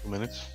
2 minutes.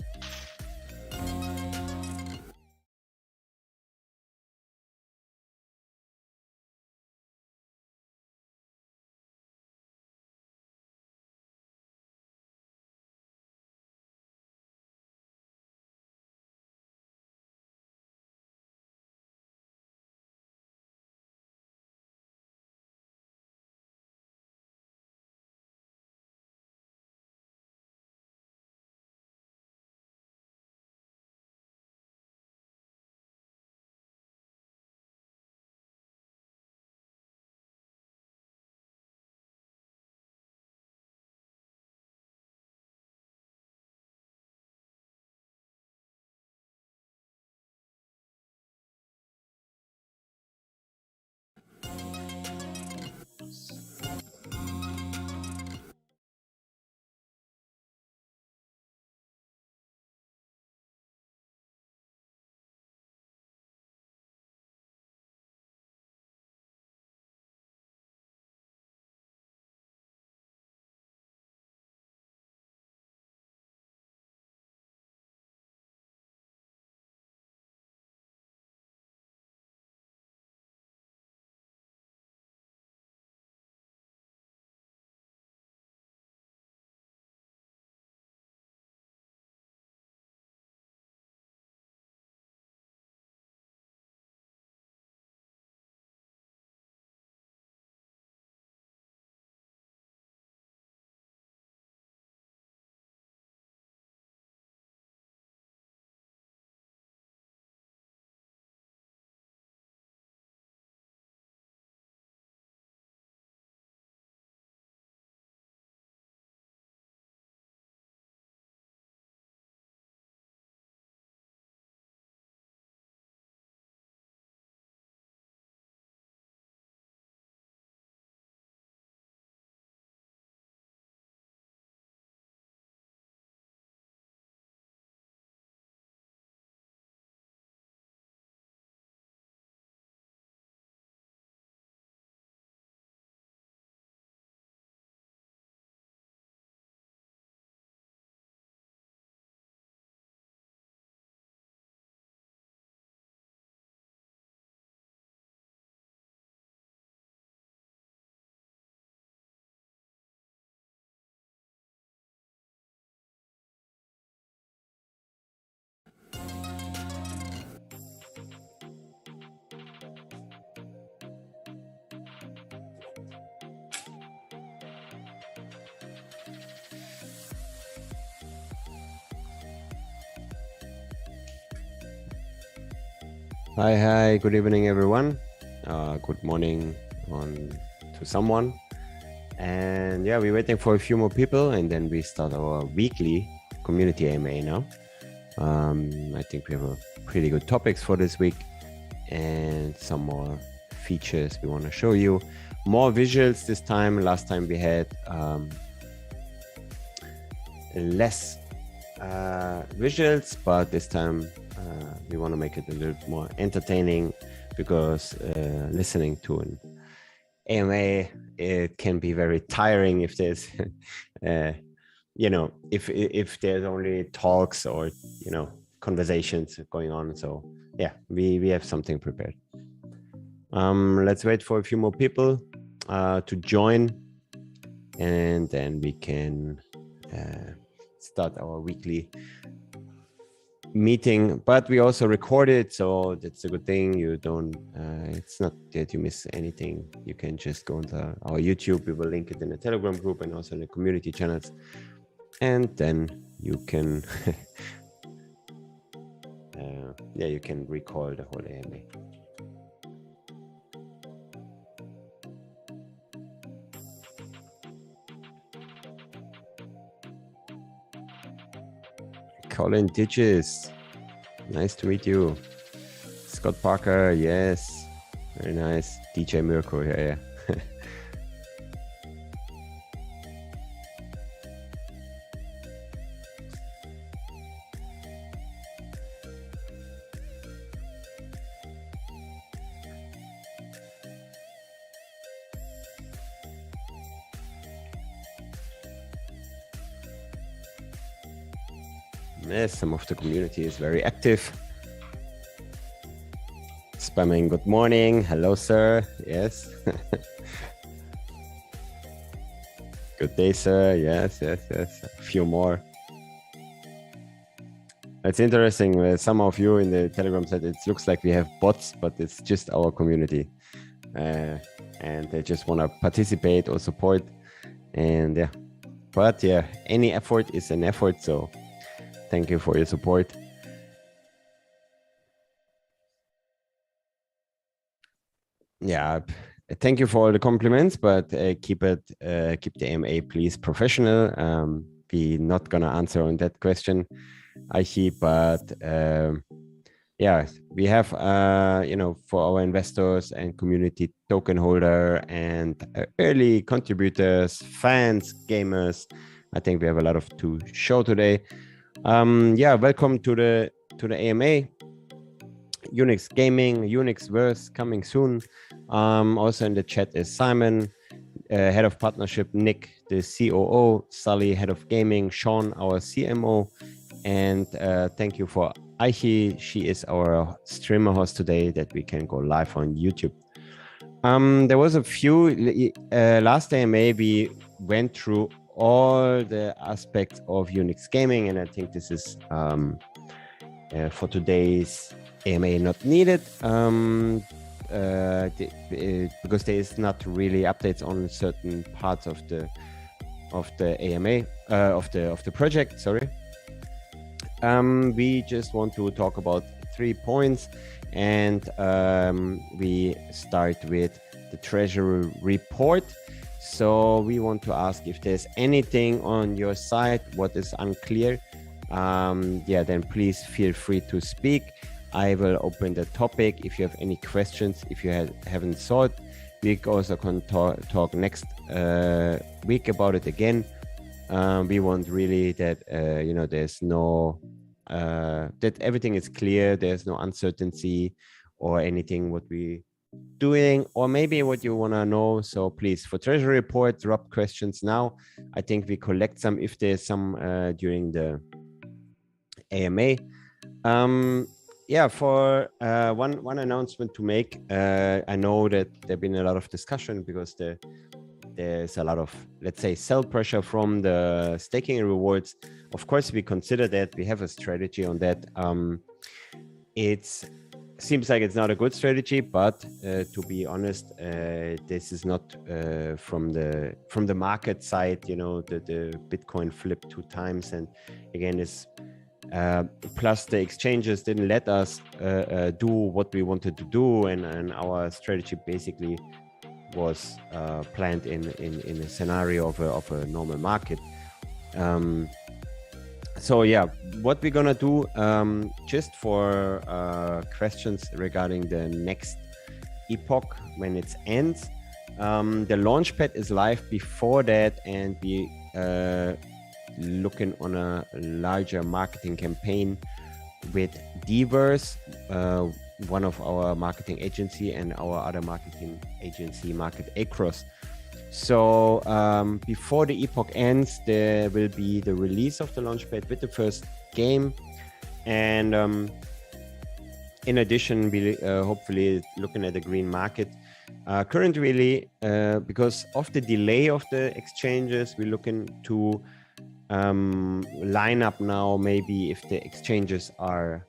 Hi, good evening, everyone. Good morning to someone. And yeah, we're waiting for a few more people and then we start our weekly community AMA now. I think we have a pretty good topics for this week and some more features we want to show you. More visuals this time. Last time we had less visuals, but this time we want to make it a little more entertaining because listening to an AMA, it can be very tiring if there's if there's only talks or conversations going on. So yeah, we have something prepared. Let's wait for a few more people to join and then we can start our weekly meeting, but we also record it, so that's a good thing. You don't it's not that you miss anything. You can just go into our YouTube. We will link it in the Telegram group and also in the community channels, and then you can you can recall the whole AMA. Colin Ditches, nice to meet you. Scott Parker, yes, very nice. DJ Mirko, yeah. Yes, some of the community is very active. Spamming good morning. Hello, sir. Yes. Good day, sir. Yes. A few more. It's interesting. Some of you in the Telegram said it looks like we have bots, but it's just our community. And they just want to participate or support. And yeah, but yeah, any effort is an effort. So thank you for your support. Yeah, thank you for all the compliments, but keep the AMA please professional. We're not gonna answer on that question, Aichi, but yeah, we have for our investors and community token holder and early contributors, fans, gamers. I think we have a lot to show today. Yeah, welcome to the AMA. Unix Gaming, Unix Verse coming soon. Also in the chat is Simon, head of partnership, Nick, the COO, Sally, head of gaming, Sean, our CMO, and thank you for Aichi. She is our streamer host today that we can go live on YouTube. There was a few last AMA we went through all the aspects of Unix gaming, and I think this is for today's AMA not needed because there is not really updates on certain parts of the AMA of the project. Sorry. We just want to talk about 3 points, and we start with the Treasury report. So we want to ask if there's anything on your side what is unclear. Yeah, then please feel free to speak. I will open the topic. If you have any questions, if you haven't saw it, we also can talk next week about it again. We want really that there's no that everything is clear. There's no uncertainty or anything what we doing, or maybe what you want to know. So please, for Treasury report, drop questions now. I think we collect some if there's some during the AMA. Yeah, for one announcement to make. I know that there's been a lot of discussion because there's a lot of, let's say, sell pressure from the staking rewards. Of course, we consider that. We have a strategy on that. It seems like it's not a good strategy, but to be honest, this is not from the market side. The Bitcoin flipped 2 times, and again, this plus the exchanges didn't let us do what we wanted to do, and our strategy basically was planned in a scenario of a normal market. So yeah, what we're gonna do, just for questions regarding the next epoch when it ends, the Launchpad is live before that, and we looking on a larger marketing campaign with Diverse, one of our marketing agency, and our other marketing agency, Market Across. So before the epoch ends, there will be the release of the Launchpad with the first game, and in addition, we hopefully looking at the green market. Currently, because of the delay of the exchanges, we're looking to line up now. Maybe if the exchanges are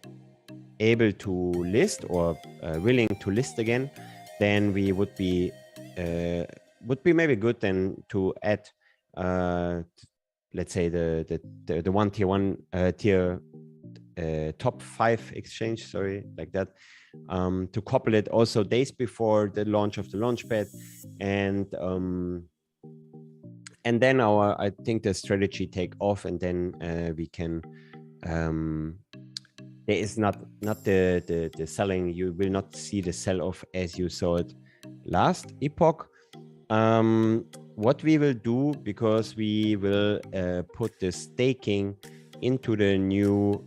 able to list or willing to list again, then we would be maybe good then to add let's say the one tier top 5 exchange, sorry, like that, to couple it also days before the launch of the Launchpad, and then I think the strategy take off, and then we can there is not the selling. You will not see the sell off as you saw it last epoch. What we will do, because we will put the staking into the new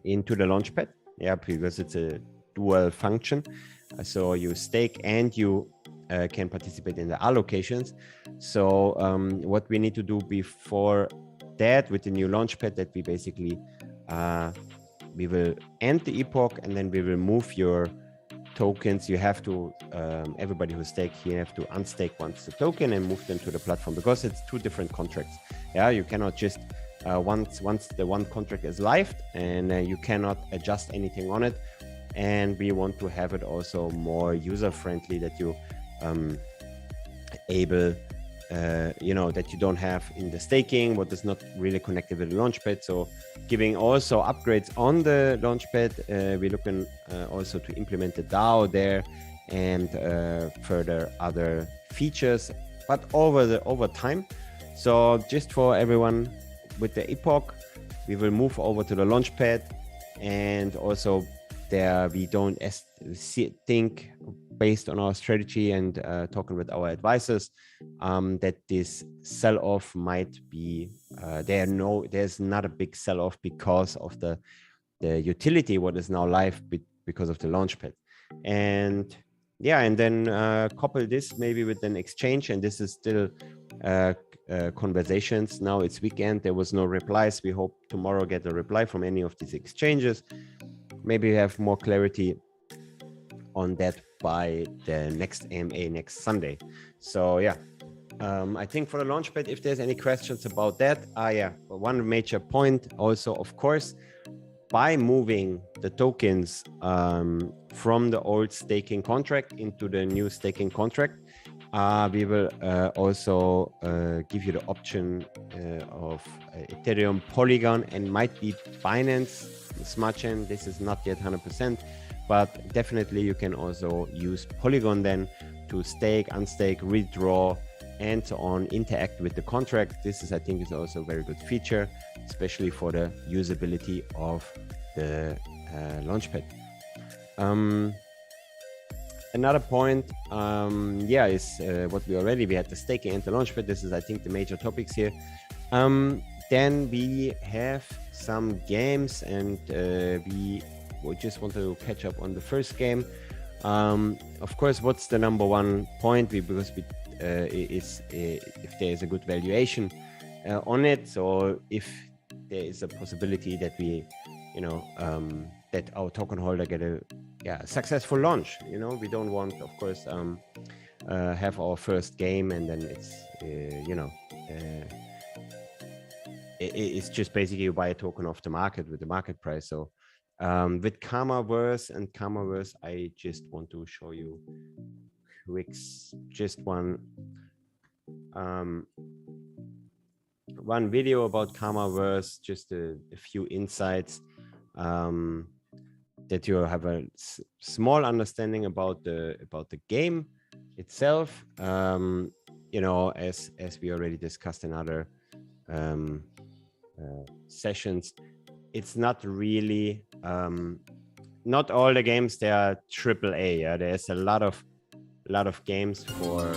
into the Launchpad, yeah, because it's a dual function. So you stake and you can participate in the allocations. So what we need to do before that with the new Launchpad, that we basically we will end the epoch, and then we will move your tokens. You have to everybody who stake here have to unstake once the token and move them to the platform, because it's two different contracts. Yeah, you cannot just once the one contract is live, and you cannot adjust anything on it. And we want to have it also more user friendly, that you able that you don't have in the staking what is not really connected with the Launchpad. So giving also upgrades on the Launchpad. We're looking also to implement the DAO there, and further other features, but over time. So just for everyone with the epoch, we will move over to the Launchpad, and also there we don't think, based on our strategy and talking with our advisors, that this sell-off might be there's not a big sell-off because of the utility what is now live because of the Launchpad. And yeah, and then couple this maybe with an exchange, and this is still conversations. Now it's weekend, there was no replies. We hope tomorrow get a reply from any of these exchanges. Maybe we have more clarity on that by the next AMA next Sunday. So yeah, I think for the Launchpad, if there's any questions about that, one major point also, of course, by moving the tokens from the old staking contract into the new staking contract, we will also give you the option of Ethereum, Polygon, and might be Binance Smart Chain. This is not yet 100%, but definitely you can also use Polygon then to stake, unstake, withdraw, and so on, interact with the contract. This is, I think, is also a very good feature, especially for the usability of the Launchpad. Another point, is what we had the staking and the Launchpad. This is, I think, the major topics here. Then we have some games, and we just want to catch up on the first game. Of course, what's the number one point? Because is if there is a good valuation on it. So if there is a possibility that we, that our token holder get a successful launch. We don't want, of course, have our first game and then it's it's just basically you buy a token off the market with the market price. So with Karmaverse and Karmaverse, I just want to show you just one video about Karmaverse, just a few insights, that you have a small understanding about the game itself. As we already discussed in other sessions, it's not really not all the games they are AAA. There's a lot of games for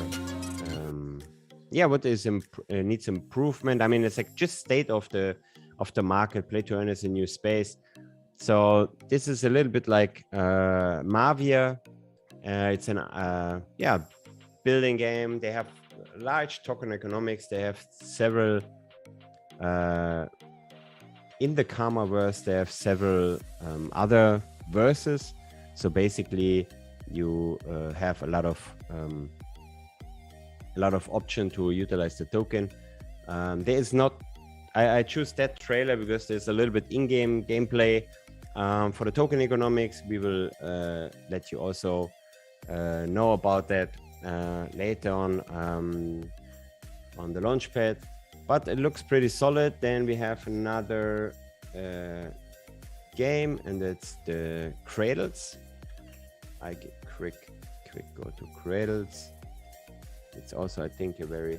what is needs improvement. I mean, it's like just state of the market. Play to earn is a new space. So this is a little bit like Mavia. It's an building game. They have large token economics. They have several in the Karmaverse. They have several other verses. So basically, you have a lot of option to utilize the token. There is not. I choose that trailer because there's a little bit in-game gameplay. For the token economics, we will let you also know about that later on the Launchpad. But it looks pretty solid. Then we have another game, and it's the Cradles. I get quick go to Cradles. It's also, I think, a very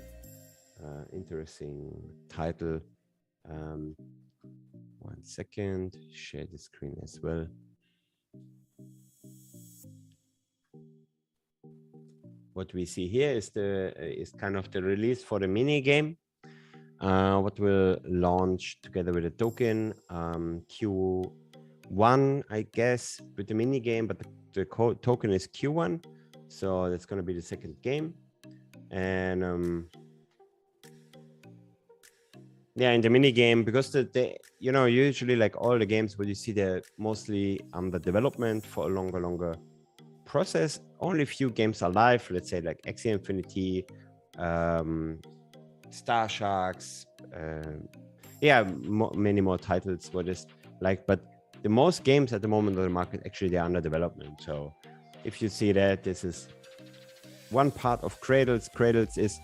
interesting title. 1 second, share the screen as well. What we see here is kind of the release for the mini game. What will launch together with the token Q1, I guess, with the mini game, but the token is Q1, so that's going to be the second game. And Yeah, in the mini game, because the usually like all the games where you see they're mostly under development for a longer process. Only a few games are live. Let's say like Axie Infinity, Star Sharks, many more titles. What is like, but the most games at the moment on the market actually they're under development. So if you see that, this is one part of Cradles. Cradles is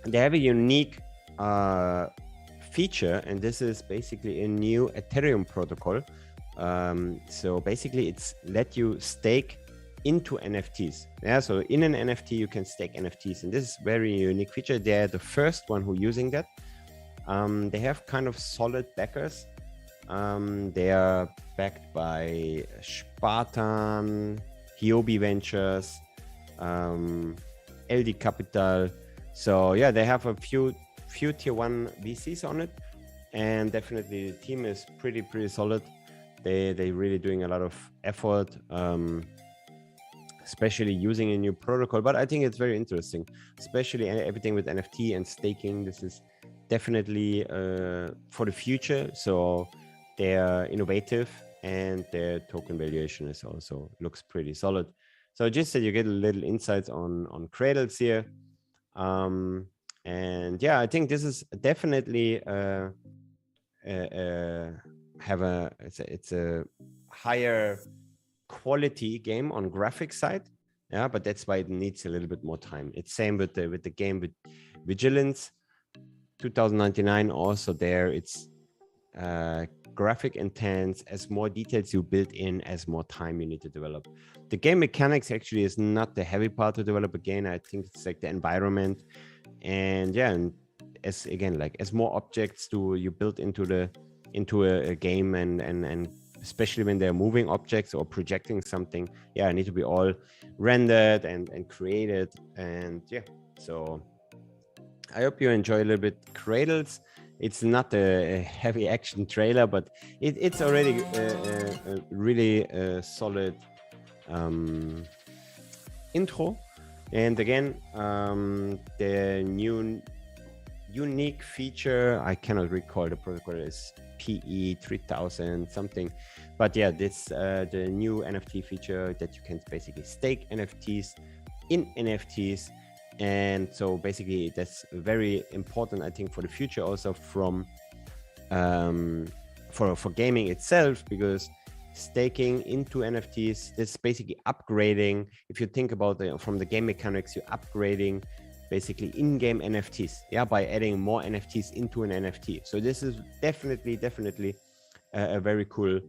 they have a unique feature, and this is basically a new Ethereum protocol. So basically it's let you stake into NFTs. Yeah, so in an NFT you can stake NFTs, and this is very unique feature. They're the first one who using that. They have kind of solid backers. They are backed by Spartan, Hiobi Ventures, LD Capital. So yeah, they have a few tier 1 VCs on it, and definitely the team is pretty solid. They really doing a lot of effort, especially using a new protocol. But I think it's very interesting, especially everything with NFT and staking. This is definitely for the future. So they are innovative, and their token valuation is also looks pretty solid. So just that you get a little insights on Cradles here. And yeah, I think this is definitely it's a higher quality game on graphics side. Yeah, but that's why it needs a little bit more time. It's same with the game with Vigilance 2099. Also there, it's graphic intense. As more details you build in, as more time you need to develop. The game mechanics actually is not the heavy part to develop. Again, I think it's like the environment, and yeah, and as more objects you build into a game, and especially when they're moving objects or projecting something, yeah, it need to be all rendered and created. And yeah, so I hope you enjoy a little bit Cradles. It's not a heavy action trailer, but it's already a really solid intro. And again, the new unique feature, I cannot recall the protocol, is PE3000 something, but yeah, this the new NFT feature that you can basically stake NFTs in NFTs. And so basically that's very important, I think, for the future, also from for gaming itself, because staking into NFTs, this is basically upgrading. If you think about from the game mechanics, you're upgrading basically in-game NFTs, yeah, by adding more NFTs into an NFT. So this is definitely a very cool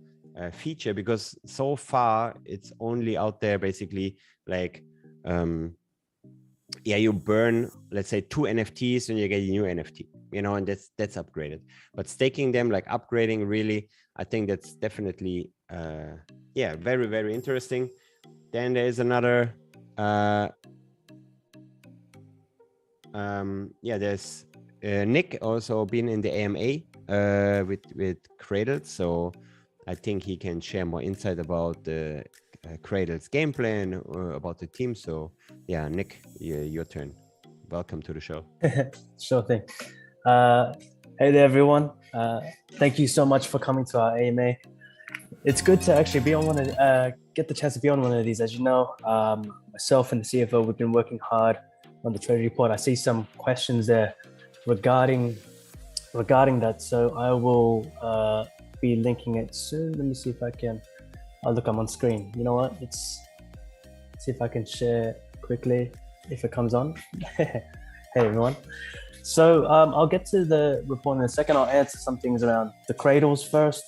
feature, because so far it's only out there basically like you burn, let's say, 2 NFTs and you get a new NFT, and that's upgraded. But staking them, like upgrading, really, I think that's definitely very, very interesting. Then there's another there's Nick also been in the AMA with Cradles, so I think he can share more insight about the Cradles gameplay and about the team. So yeah, Nick, your turn. Welcome to the show. Sure thing. Hey there, everyone. Thank you so much for coming to our AMA. It's good to actually be on get the chance to be on one of these. As you know, myself and the CFO, we've been working hard on the Treasury report. I see some questions there regarding that, so I will be linking it soon. Let me see if I can. Oh, look, I'm on screen. You know what? Let's see if I can share quickly if it comes on. Hey everyone. So I'll get to the report in a second. I'll answer some things around the Cradles first.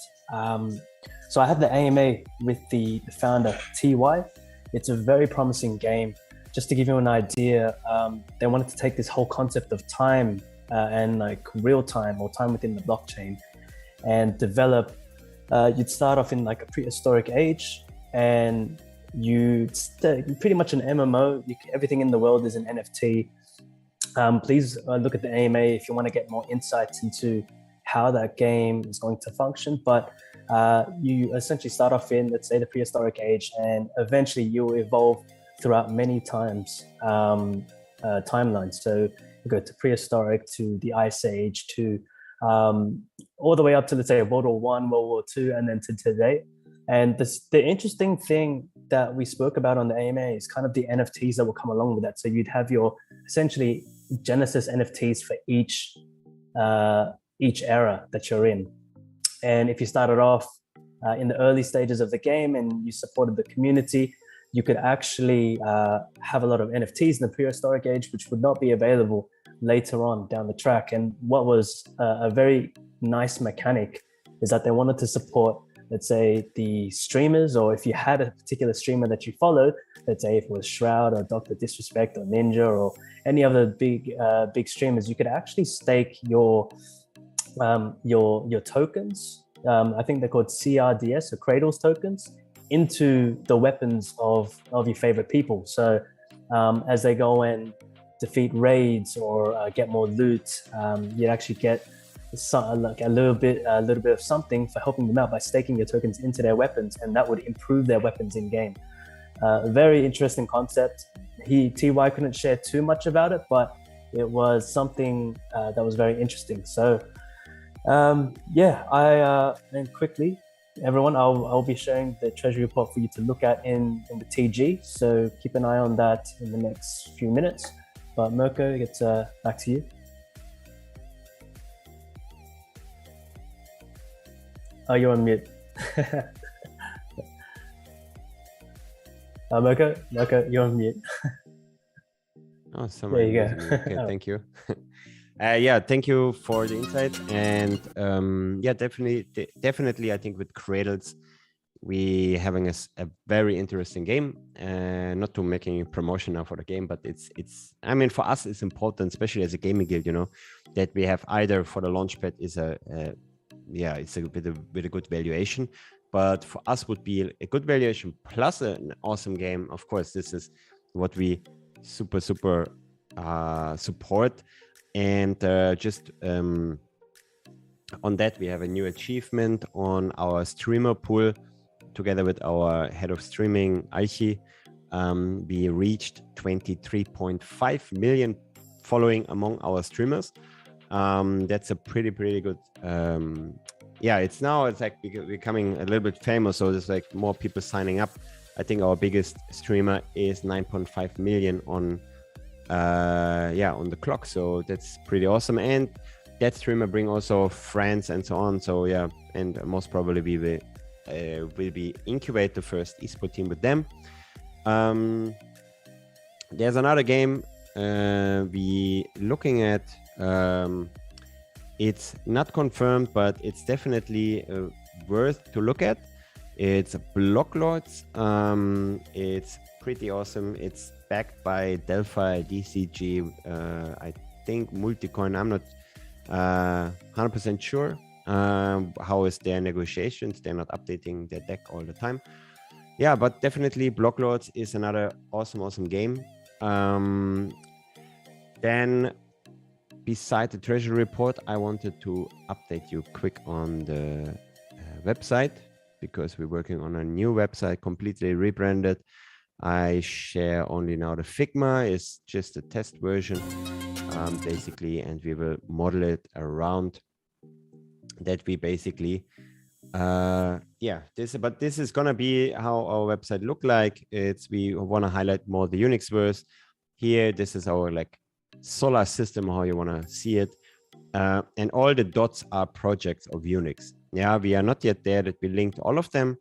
So I had the AMA with the founder, TY. It's a very promising game. Just to give you an idea, they wanted to take this whole concept of time and like real time or time within the blockchain and develop. You'd start off in like a prehistoric age, and pretty much an MMO. Everything in the world is an NFT. Please look at the AMA if you want to get more insights into how that game is going to function. But you essentially start off in, let's say, the prehistoric age, and eventually you'll evolve throughout many timelines. So go to prehistoric, to the Ice Age, to all the way up to, let's say, World War One, World War Two, and then to today. And the interesting thing that we spoke about on the AMA is kind of the NFTs that will come along with that. So you'd have your essentially Genesis NFTs for each era that you're in. And if you started off in the early stages of the game and you supported the community, you could actually have a lot of NFTs in the prehistoric age, which would not be available later on down the track. And what was a very nice mechanic is that they wanted to support, let's say, the streamers, or if you had a particular streamer that you followed, let's say if it was Shroud or Dr. Disrespect or Ninja or any other big streamers, you could actually stake your tokens. I think they're called CRDS, or Cradles tokens, into the weapons of your favorite people. So as they go and defeat raids or get more loot, you actually get like a little bit of something for helping them out by staking your tokens into their weapons, and that would improve their weapons in game. Very interesting concept. TY couldn't share too much about it, but it was something that was very interesting. So and quickly, everyone, I'll be sharing the Treasury report for you to look at in the TG. So keep an eye on that in the next few minutes. But Mirko, it's back to you. Oh, you're on mute. Mirko, you're on mute. Oh, there you go. Okay, thank you. Thank you for the insight. And definitely, I think with Cradles, we having a very interesting game. Not to making a promotion now for the game, but it's. I mean, for us, it's important, especially as a gaming guild, that we have either for the Launchpad is it's a bit of a good valuation, but for us would be a good valuation plus an awesome game. Of course, this is what we super support. And just on that, we have a new achievement on our streamer pool together with our head of streaming, Aichi. We reached 23.5 million following among our streamers. That's a pretty good. It's like becoming a little bit famous. So there's like more people signing up. I think our biggest streamer is 9.5 million on the clock. So that's pretty awesome. And that streamer bring also friends and so on. So yeah, and most probably we will be incubate the first esport team with them. There's another game we looking at. It's not confirmed, but it's definitely worth to look at. It's Block Lords. It's pretty awesome. It's backed by Delphi, DCG, I think Multicoin. I'm not 100% sure how is their negotiations. They're not updating their deck all the time. Yeah, but definitely Block Lords is another awesome game. Then beside the Treasury report, I wanted to update you quick on the website, because we're working on a new website, completely rebranded. I share only now the Figma, is just a test version, basically, and we will model it around that. We basically, this is gonna be how our website look like. We want to highlight more the Unixverse here. This is our like solar system, how you want to see it, and all the dots are projects of Unix. Yeah, we are not yet there that we linked all of them,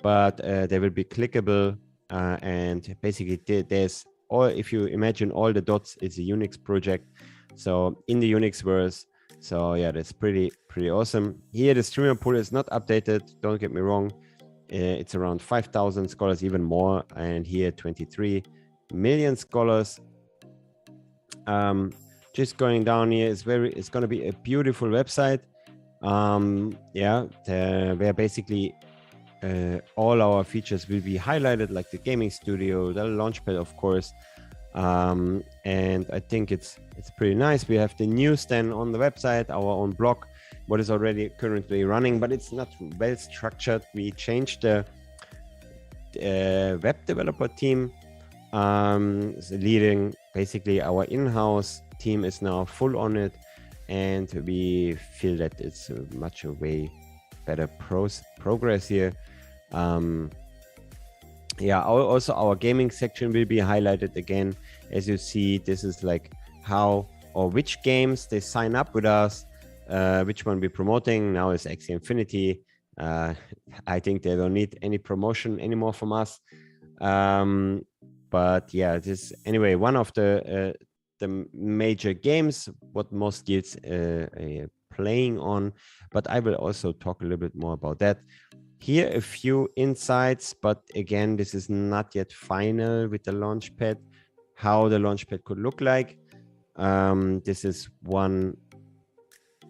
but they will be clickable, and basically there's all, if you imagine all the dots is a Unix project, so in the Unixverse. So yeah, that's pretty awesome. Here the streamer pool is not updated, don't get me wrong. It's around 5,000 scholars, even more, and here 23 million scholars. Just going down here is it's going to be a beautiful website. Where basically all our features will be highlighted, like the gaming studio, the Launchpad, of course. And I think it's pretty nice. We have the newsstand on the website, our own blog, what is already currently running, but it's not well structured. We changed the web developer team, leading basically our in-house team is now full on it, and we feel that it's a way better progress here. Also our gaming section will be highlighted again. As you see, this is like how or which games they sign up with us, which one we're promoting. Now is Axie Infinity. I think they don't need any promotion anymore from us. But yeah, this anyway, one of the major games what most kids playing on, but I will also talk a little bit more about that. Here a few insights, but again, this is not yet final with the Launchpad, how the Launchpad could look like. This is one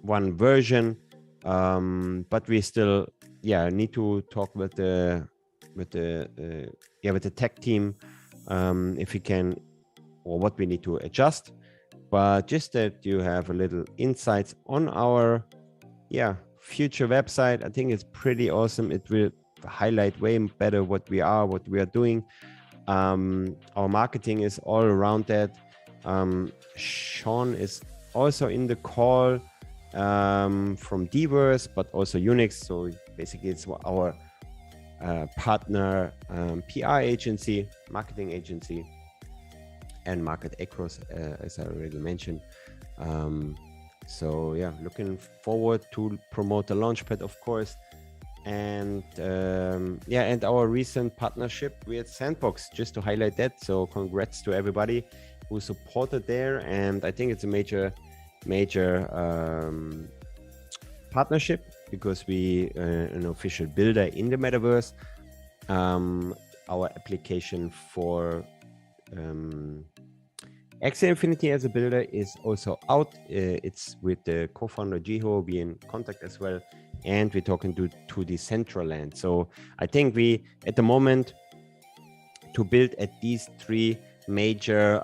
version, but we still need to talk with the tech team if we can, or what we need to adjust. But just that you have a little insights on our future website. I think it's pretty awesome. It will highlight way better what we are doing. Our marketing is all around that. Sean is also in the call from Diverse, but also Unix. So basically it's our partner PR agency, marketing agency, and market across, as I already mentioned. So yeah, looking forward to promote the Launchpad, of course, and and our recent partnership with Sandbox, just to highlight that. So congrats to everybody who supported there, and I think it's a major partnership because we an official builder in the metaverse. Our application for Axie Infinity as a builder is also out. It's with the co-founder Jiho. We're in contact as well, and we're talking to Decentraland. So I think we, at the moment, to build at these three major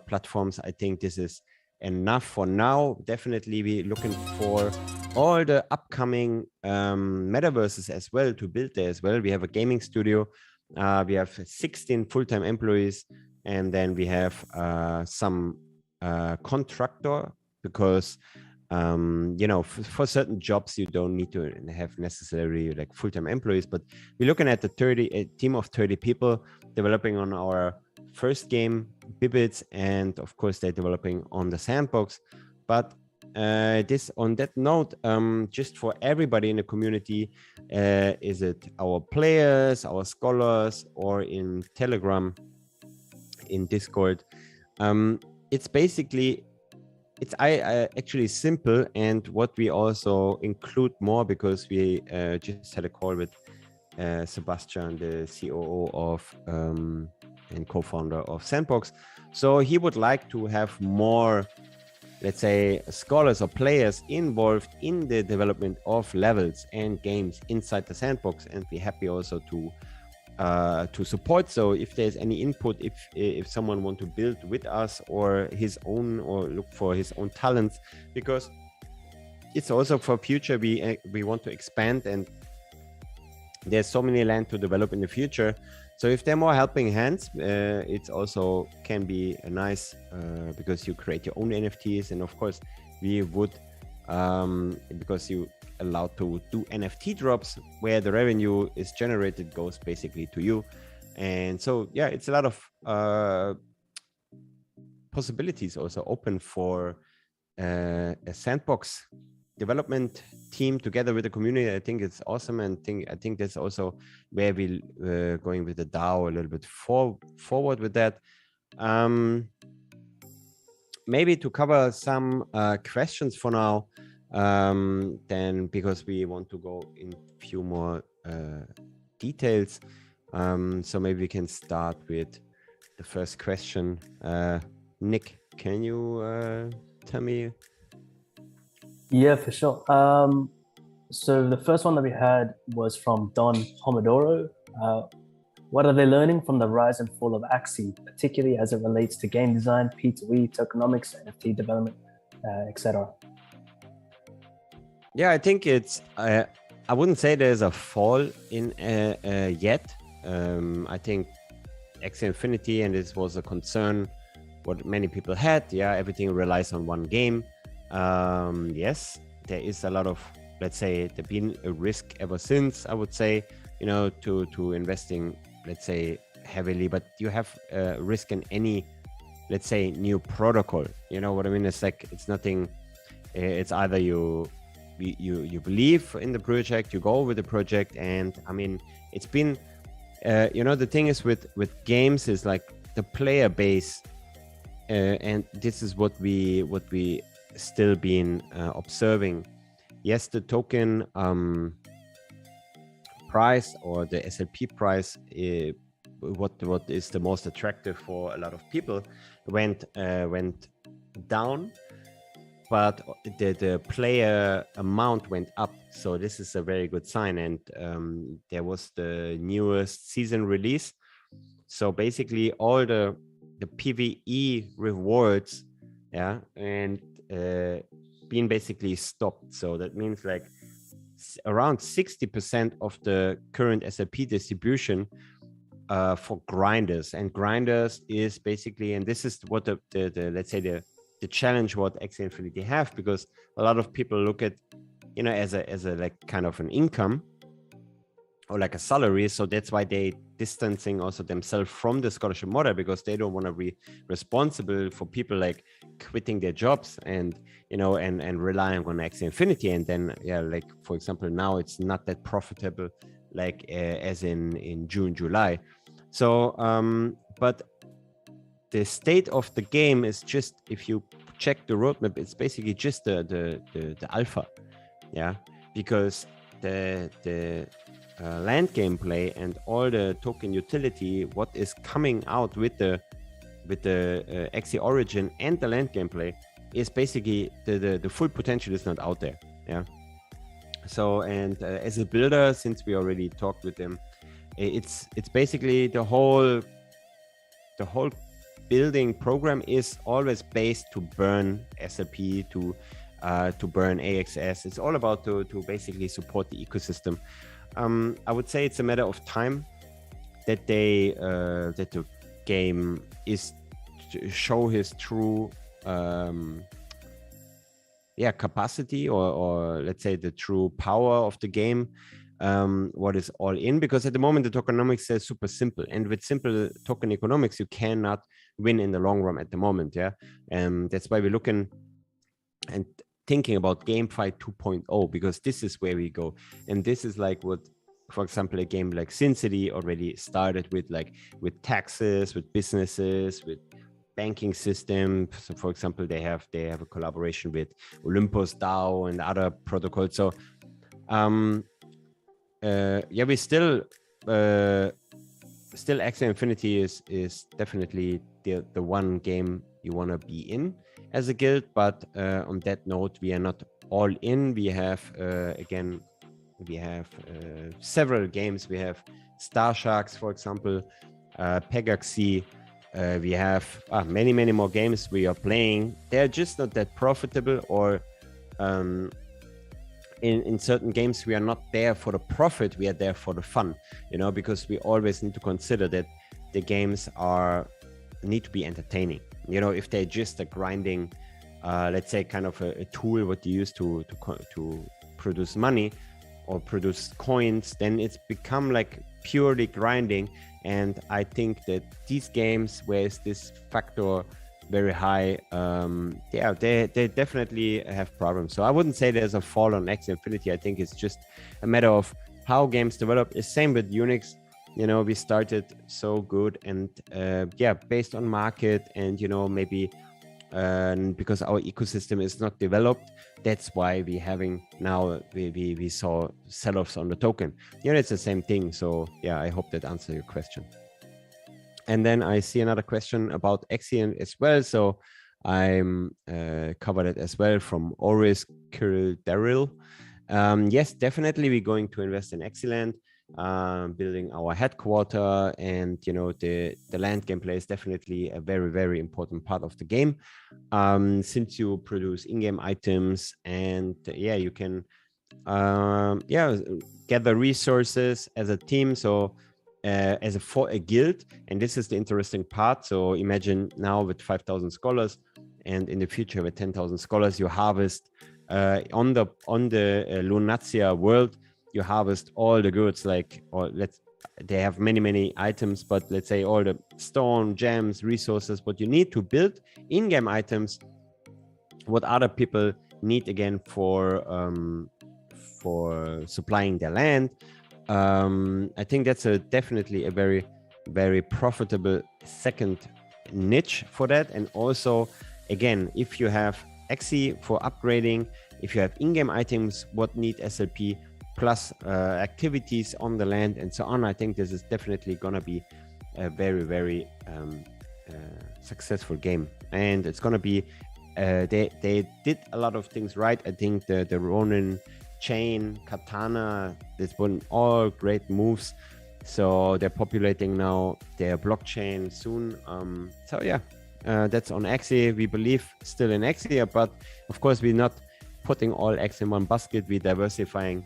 platforms, I think this is enough for now. Definitely, we're looking for all the upcoming metaverses as well to build there as well. We have a gaming studio. We have 16 full-time employees. And then we have some contractor, because for certain jobs you don't need to have necessarily like full-time employees. But we're looking at a team of 30 people developing on our first game, Bibbits, and of course they're developing on the Sandbox. But on that note, just for everybody in the community, is it our players, our scholars, or in Telegram, in Discord, it's actually simple, and what we also include more, because we just had a call with Sebastian, the COO of and co-founder of Sandbox. So he would like to have more, let's say, scholars or players involved in the development of levels and games inside the Sandbox, and we're happy also to support. So if there's any input, if someone want to build with us or his own, or look for his own talents, because it's also for future, we want to expand, and there's so many land to develop in the future. So if there are more helping hands, it's also can be a nice, because you create your own NFTs, and of course we would, because you allowed to do NFT drops where the revenue is generated goes basically to you. And so yeah, it's a lot of possibilities also open for a Sandbox development team together with the community. I think it's awesome, and I think that's also where we're going with the DAO a little bit forward with that. Maybe to cover some questions for now, then, because we want to go in a few more details. So maybe we can start with the first question. Nick, can you tell me? Yeah, for sure. So the first one that we had was from Don Pomodoro. What are they learning from the rise and fall of Axie, particularly as it relates to game design, P2E, tokenomics, NFT development, etc.? Yeah, I think it's, I wouldn't say there's a fall in yet. I think Axie Infinity, and this was a concern what many people had. Yeah, everything relies on one game. Yes, there is a lot of, let's say, there's been a risk ever since, I would say, to investing, let's say, heavily, but you have risk in any, let's say, new protocol. You know what I mean? It's like, it's nothing, it's either you believe in the project, you go with the project. And I mean, it's been, the thing is with games is like the player base, and this is what we still been observing. Yes, the token price or the SLP price, what is the most attractive for a lot of people, went down, but the player amount went up. So this is a very good sign. And there was the newest season release. So basically all the PvE rewards, yeah, and being basically stopped. So that means like around 60% of the current SLP distribution for grinders. And grinders is basically, and this is what the let's say the challenge what Axie Infinity have, because a lot of people look at, as a like kind of an income or like a salary. So that's why they distancing also themselves from the scholarship model, because they don't want to be responsible for people like quitting their jobs and and relying on Axie Infinity. And then like for example, now it's not that profitable like as in June, July. So but the state of the game is just, if you check the roadmap, it's basically just the alpha, yeah, because the land gameplay and all the token utility, what is coming out with the Axie Origin and the land gameplay, is basically the full potential is not out there. Yeah. So and as a builder, since we already talked with them, it's basically the whole building program is always based to burn SLP, to burn AXS. It's all about to basically support the ecosystem. I would say it's a matter of time that that the game is to show his true capacity, or let's say the true power of the game, what is all in, because at the moment the tokenomics is super simple, and with simple token economics you cannot win in the long run at the moment. That's why we're looking and thinking about GameFi 2.0, because this is where we go. And this is like what, for example, a game like Sin City already started with, like with taxes, with businesses, with banking system. So for example, they have a collaboration with Olympus DAO and other protocols. So we still Axie Infinity is definitely the one game you want to be in as a guild. But on that note, we are not all in. We have several games. We have Star Sharks, for example, Pegaxi. We have many more games we are playing. They're just not that profitable, or in certain games we are not there for the profit, we are there for the fun, because we always need to consider that the games need to be entertaining. If they're just a grinding, let's say kind of a tool what you use to produce money or produce coins, then it's become like purely grinding. And I think that these games where is this factor very high, they definitely have problems. So I wouldn't say there's a fall on Axie Infinity. I think it's just a matter of how games develop. It's same with Unix. We started so good, and based on market and maybe because our ecosystem is not developed, that's why we having now we saw sell-offs on the token. It's the same thing. So I hope that answers your question. And then I see another question about Axie as well. So I'm covered it as well from Oris Kirill Daryl. Yes, definitely we're going to invest in Axieland, building our headquarter, and the land gameplay is definitely a very, very important part of the game, since you produce in-game items, and you can gather resources as a team. So as a guild, and this is the interesting part. So imagine now with 5,000 scholars, and in the future with 10,000 scholars, you harvest on the Lunatia world, you harvest all the goods, like, or they have many items, but let's say all the stone, gems, resources, what you need to build in-game items, what other people need again for supplying their land. I think that's definitely a very, very profitable second niche for that. And also, again, if you have XE for upgrading, if you have in-game items what need SLP, plus activities on the land and so on, I think this is definitely gonna be a very, very successful game. And it's gonna be they did a lot of things right. I think the Ronin chain, katana, this one, all great moves. So they're populating now their blockchain soon. So yeah, that's on Axie. We believe still in Axie, but of course we're not putting all eggs in one basket. We're diversifying.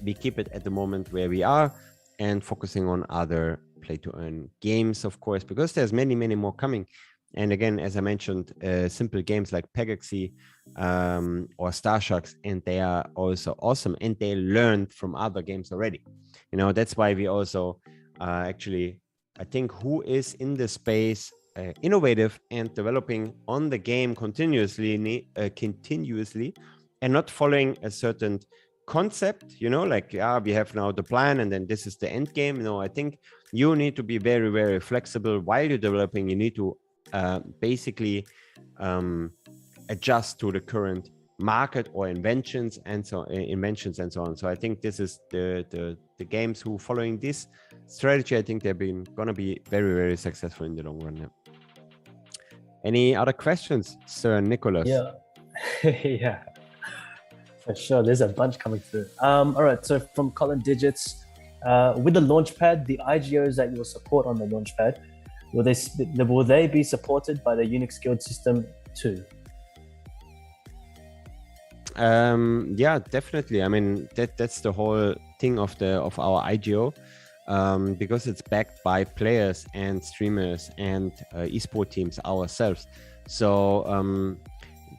We keep it at the moment where we are and focusing on other play to earn games, of course, because there's many more coming. And again, as I mentioned, simple games like Pegaxy or Star Sharks, and they are also awesome, and they learned from other games already. You know, that's why we also actually, I think, who is in the space innovative and developing on the game continuously, and not following a certain concept, you know, like, we have now the plan and then this is the end game. No, I think you need to be very, very flexible while you're developing. You need to basically adjust to the current market or inventions and so on. So I think this is the games who following this strategy. I think they're gonna be very, very successful in the long run. Yeah. Any other questions, Sir Nicholas? Yeah. Yeah, for sure. There's a bunch coming through. All right. So from Colin Digits, with the Launchpad, the IGOs that you will support on the Launchpad, will they be supported by the Unix Guild system too? Yeah, definitely. I mean, that's the whole thing of our IGO, because it's backed by players and streamers and esport teams ourselves. So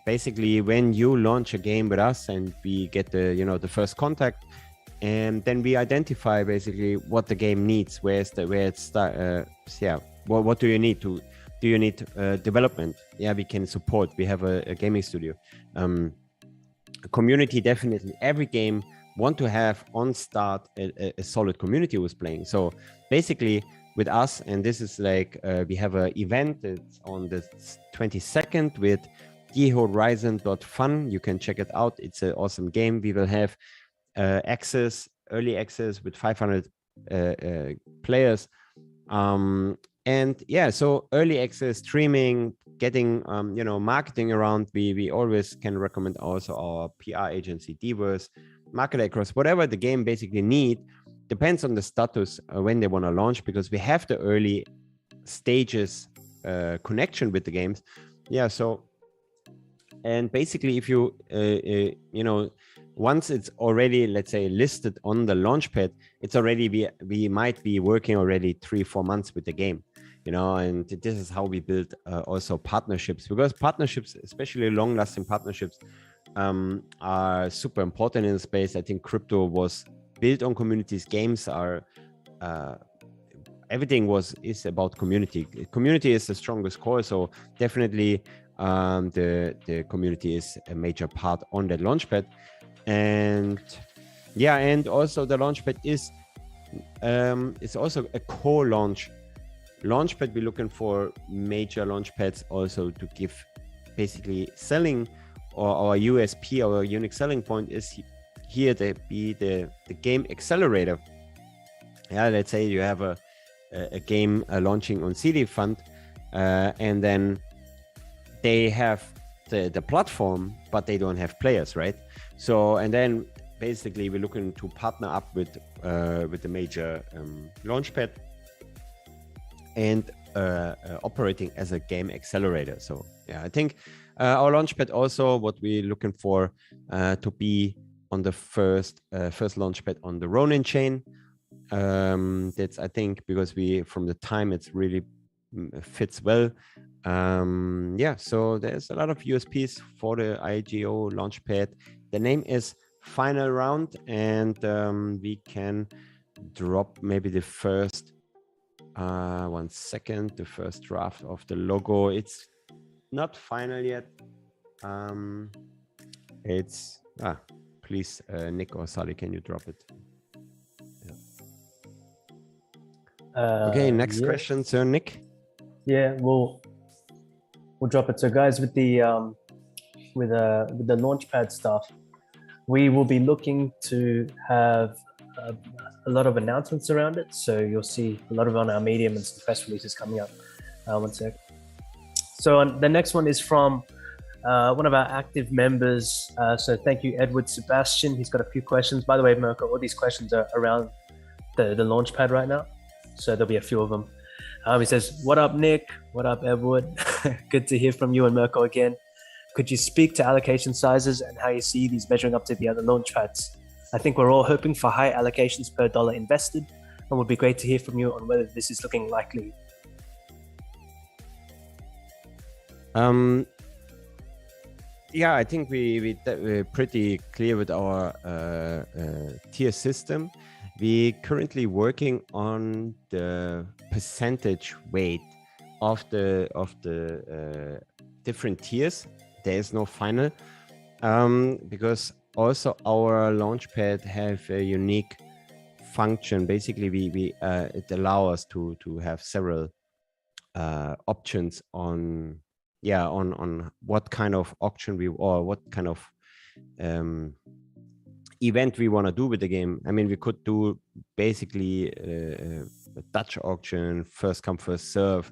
basically, when you launch a game with us and we get the first contact, and then we identify basically what the game needs, what do you need to? Do you need development? Yeah, we can support. We have a gaming studio. Community, definitely. Every game want to have on start a solid community who's playing. So basically with us, and this is like we have an event. It's on the 22nd with yehorizon.fun. You can check it out. It's an awesome game. We will have early access with 500 players. And yeah, so early access, streaming, getting marketing around. We always can recommend also our PR agency, Diverse, Market Across, whatever the game basically need. Depends on the status when they want to launch, because we have the early stages connection with the games. Yeah, so, and basically if you once it's already, let's say, listed on the Launchpad, it's already, we might be working already 3-4 months with the game, and this is how we build also partnerships, because partnerships, especially long-lasting partnerships, are super important in the space. I think crypto was built on communities. Games are everything is about community. Community is the strongest core, so definitely the community is a major part on that Launchpad. And yeah, and also the Launchpad is it's also a co-launch Launchpad. We're looking for major Launchpads also to give basically selling, or our USP, our unique selling point is here to be the game accelerator. Yeah, let's say you have a game launching on CD Fund, and then they have the platform, but they don't have players, right? So, and then basically we're looking to partner up with the major Launchpad and operating as a game accelerator. So yeah, I think our Launchpad also, what we're looking for to be on the first Launchpad on the Ronin chain, That's, I think, because from the time it's really fits well. Yeah, so there's a lot of USPs for the IGO Launchpad. The name is Final Round, and we can drop maybe the first 1 second, the first draft of the logo. It's not final yet. It's please, Nick or Sally, can you drop it? Okay, next question, Sir Nick. Yeah, we'll drop it. So guys, with the Launchpad stuff, we will be looking to have a lot of announcements around it. So you'll see a lot of on our Medium and some press releases coming up. 1 sec. So the next one is from one of our active members. So thank you, Edward Sebastian. He's got a few questions. By the way, Mirko, all these questions are around the Launchpad right now. So there'll be a few of them. He says, "What up, Nick? What up, Edward? Good to hear from you and Mirko again. Could you speak to allocation sizes and how you see these measuring up to the other Launchpads? I think we're all hoping for high allocations per dollar invested, and would be great to hear from you on whether this is looking likely." Yeah, I think we're pretty clear with our tier system. We're currently working on the percentage weight of the different tiers. There is no final, because also our Launchpad have a unique function. Basically, it allows us to have several options on what kind of auction or what kind of event we want to do with the game. I mean, we could do basically a Dutch auction, first come first serve,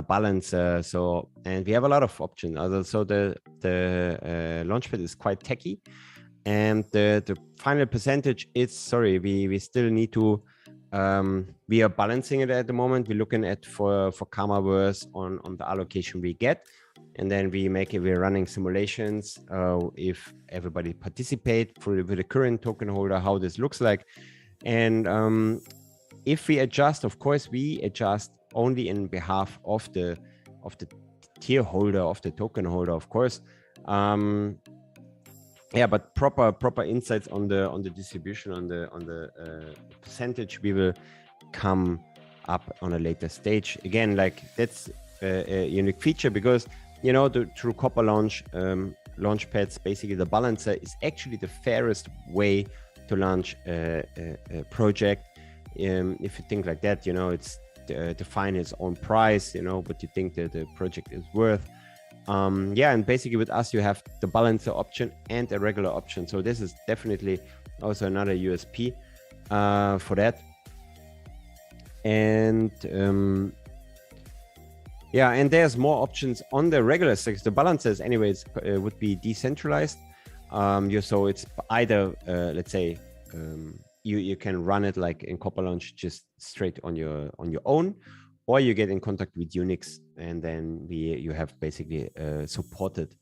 balancer. So, and we have a lot of options. So the Launchpad is quite techy, and the final percentage is, sorry, we still need to. We are balancing it at the moment. We're looking at for Karmaverse on the allocation we get, and then we're running simulations if everybody participate with the current token holder, how this looks like. And if we adjust, of course, we adjust only in behalf of the tier holder, of the token holder, of course. Yeah, but proper insights on the distribution, on the percentage, we will come up on a later stage. Again, like that's a unique feature, because through Copper Launchpads, basically the balancer is actually the fairest way to launch a project. If you think like that, it's define its own price, what you think that the project is worth. Yeah, and basically with us, you have the balancer option and a regular option. So this is definitely also another USP for that. And yeah, and there's more options on the regular six. The balancers, anyways, would be decentralized. So it's either, let's say, you can run it like in Copper Launch just straight on your own, or you get in contact with Unix, and then you have basically a supported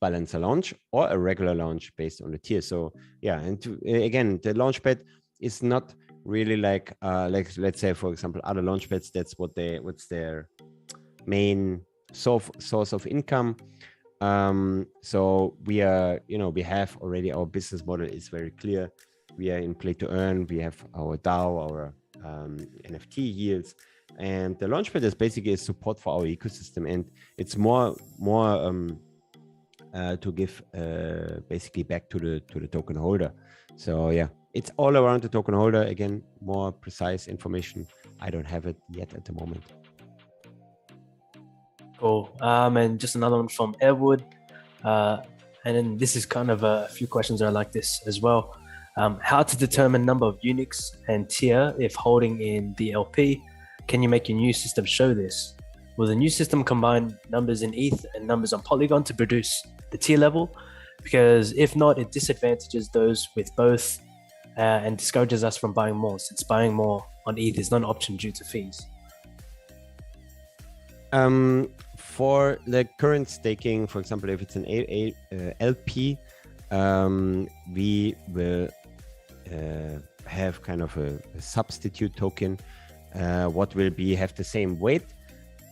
balancer launch or a regular launch based on the tier. So yeah, and again, the Launchpad is not really like let's say, for example, other Launchpads, that's what's their main source of income. So we are, we have already, our business model is very clear. We are in play to earn. We have our DAO, our NFT yields, and the Launchpad is basically a support for our ecosystem, and it's more to give basically back to the token holder. So yeah, it's all around the token holder. Again, more precise information, I don't have it yet at the moment. Cool. And just another one from Edward, and then this is kind of a few questions that are like this as well. How to determine number of Unix and tier if holding in the LP? Can you make your new system show this? Will the new system combine numbers in ETH and numbers on Polygon to produce the tier level? Because if not, it disadvantages those with both and discourages us from buying more, since buying more on ETH is not an option due to fees. For the current staking, for example, if it's an LP, we will have kind of a substitute token, what will have the same weight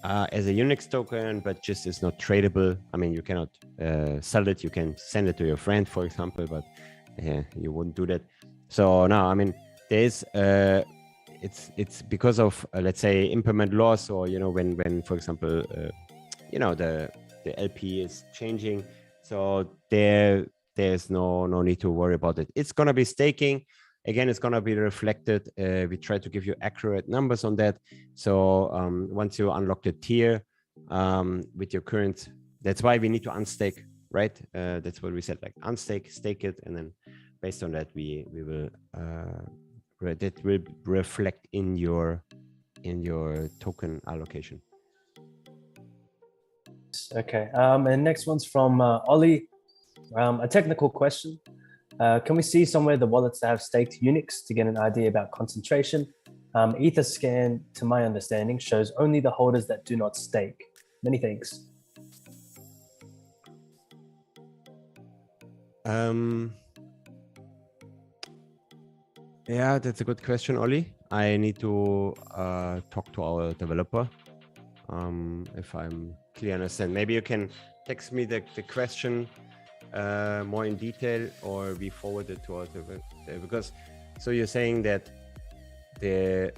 as a Unix token, but just is not tradable. I mean, you cannot sell it. You can send it to your friend, for example, but you wouldn't do that. So no, I mean, there's it's because of let's say implement loss, or when for example the LP is changing. So there's no need to worry about it. It's gonna be staking. Again, it's gonna be reflected. We try to give you accurate numbers on that. So once you unlock the tier with your current, that's why we need to unstake, right? That's what we said, like unstake, stake it, and then based on that, we will that will reflect in your token allocation. Okay. And next one's from Ollie. A technical question. Can we see somewhere the wallets that have staked Unix to get an idea about concentration? Etherscan, to my understanding, shows only the holders that do not stake. Many thanks. Yeah, that's a good question, Ollie. I need to talk to our developer if I'm clear understand. Maybe you can text me the question more in detail, or we forward it to our developer. Because so you're saying that the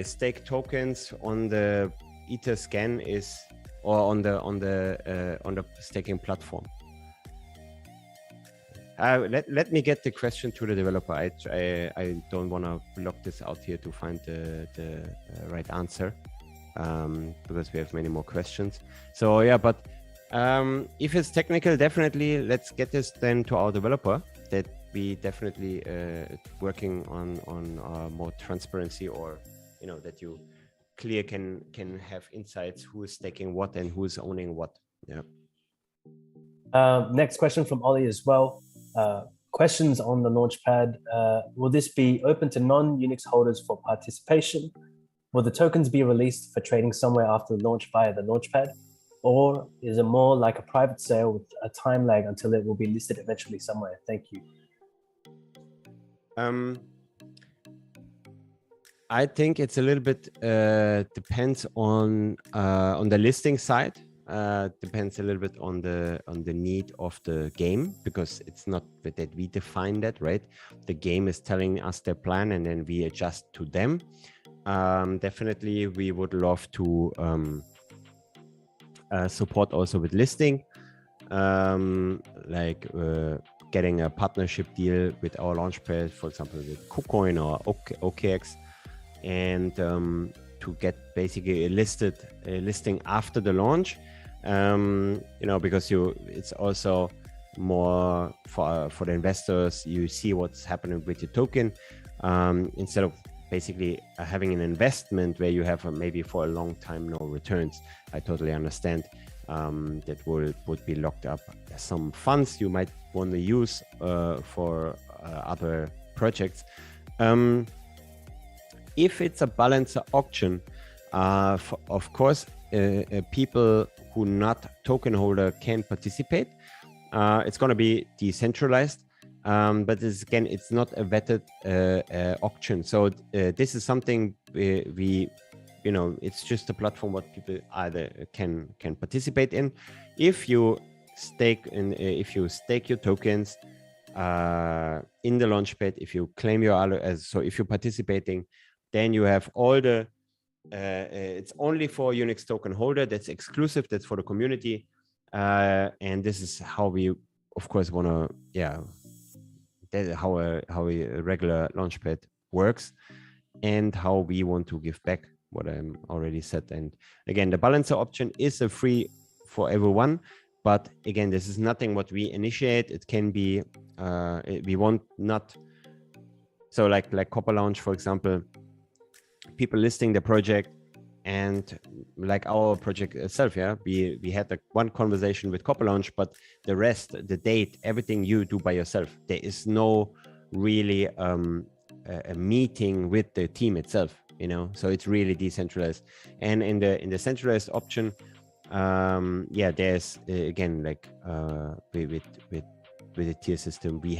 stake tokens on the Etherscan is, or on the staking platform. Let me get the question to the developer. I don't want to block this out here to find the right answer, because we have many more questions. So yeah, but if it's technical, definitely let's get this then to our developer, that we definitely working on more transparency, or that you clear can have insights who is staking what and who is owning what. Yeah. Next question from Ollie as well. Questions on the Launchpad. Will this be open to non-Unix holders for participation? Will the tokens be released for trading somewhere after the launch via the Launchpad? Or is it more like a private sale with a time lag until it will be listed eventually somewhere? Thank you. I think it's a little bit depends on the listing side. Depends a little bit on the need of the game, because it's not that we define that, right? The game is telling us their plan, and then we adjust to them. Definitely, we would love to support also with listing, like getting a partnership deal with our Launchpad, for example, with KuCoin or OKX, and to get basically a listing after the launch. Because it's also more for the investors. You see what's happening with your token, instead of basically having an investment where you have maybe for a long time no returns. I totally understand that would be locked up. Some funds you might want to use for other projects. If it's a balancer auction, of course, people who not token holder can participate. It's going to be decentralized, but it's not a vetted auction. So this is something it's just a platform what people either can participate in. If you stake your tokens in the Launchpad, if you claim your so if you're participating, then you have all the it's only for Unix token holder. That's exclusive. That's for the community, and this is how we, of course, want to that's how a regular Launchpad works, and how we want to give back what I already said. And again, the balancer option is a free for everyone, but again, this is nothing what we initiate. It can be we want not, so like Copper Launch, for example, people listing the project, and like our project itself, we had one conversation with Copper Launch, but the rest, the date, everything you do by yourself. There is no really a meeting with the team itself, so it's really decentralized. And in the centralized option, there's again, like with the tier system. We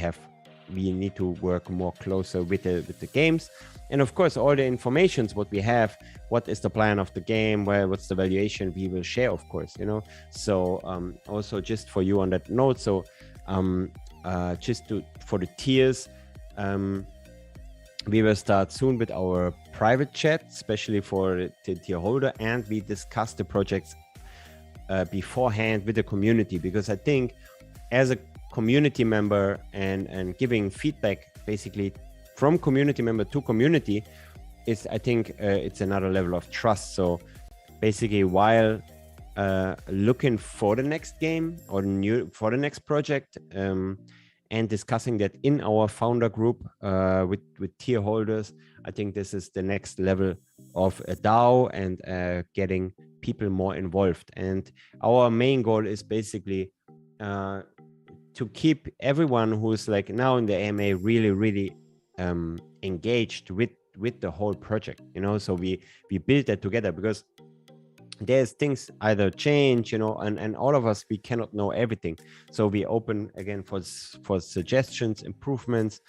need to work more closer with the games, and of course all the informations what we have, what is the plan of the game, what's the valuation, we will share, of course, you know. So also just for you on that note, so for the tiers, we will start soon with our private chat, especially for the tier holder, and we discuss the projects beforehand with the community, because I think as a community member and giving feedback basically from community member to community is, I think it's another level of trust. So basically while looking for the next game or for the next project, and discussing that in our founder group with tier holders, I think this is the next level of a DAO and getting people more involved. And our main goal is basically to keep everyone who's like now in the AMA really engaged with the whole project, you know. So we build that together, because there's things either change, you know, and all of us, we cannot know everything. So we open again for suggestions, improvements.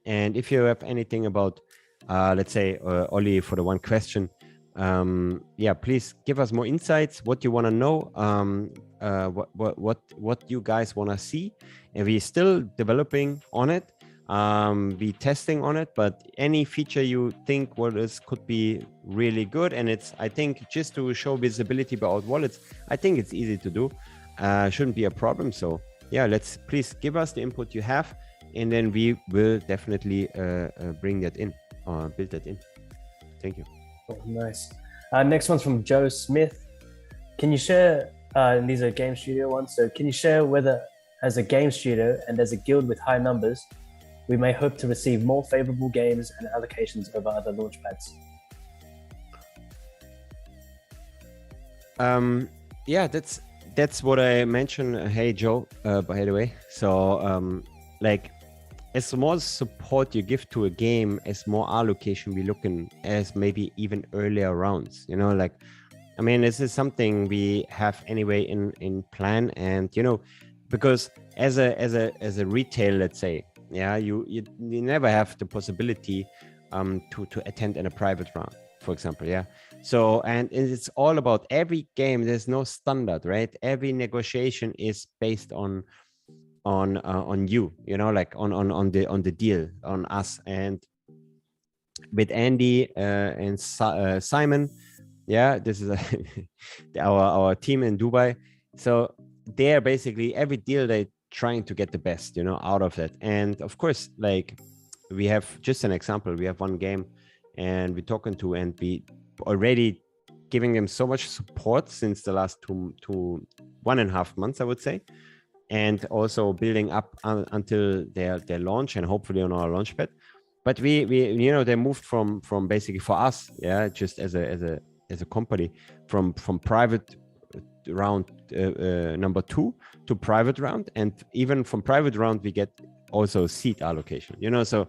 And if you have anything about let's say Ollie, for the one question, yeah, please give us more insights, what you want to know, what you guys want to see, and we're still developing on it, we testing on it, but any feature you think could be really good, and it's, I think, just to show visibility about wallets, I think it's easy to do, shouldn't be a problem. So yeah, please give us the input you have, and then we will definitely bring that in, build that in. Thank you. Oh, nice. Next one's from Joe Smith. Can you share, and these are game studio ones, so can you share whether as a game studio and as a guild with high numbers, we may hope to receive more favorable games and allocations over other launchpads? Yeah, that's what I mentioned. Hey Joe, by the way. So like, as more support you give to a game, as more allocation we looking as maybe even earlier rounds, you know, like, I mean, this is something we have anyway in plan. And, you know, because as a retail, let's say, yeah, you never have the possibility to attend in a private round, for example. Yeah. So, and it's all about every game. There's no standard, right? Every negotiation is based on you, you know, like on the deal, on us. And with Andy and Simon, yeah, this is our team in Dubai. So they're basically, every deal they trying to get the best, you know, out of it. And of course, like, we have just an example, we have one game and we're talking to, and we already giving them so much support since the last 1.5 months, I would say, and also building up until their launch, and hopefully on our Launchpad. But we you know, they moved from basically for us, yeah, just as a company, from private round number 2 to private round, and even from private round we get also seat allocation, you know. So,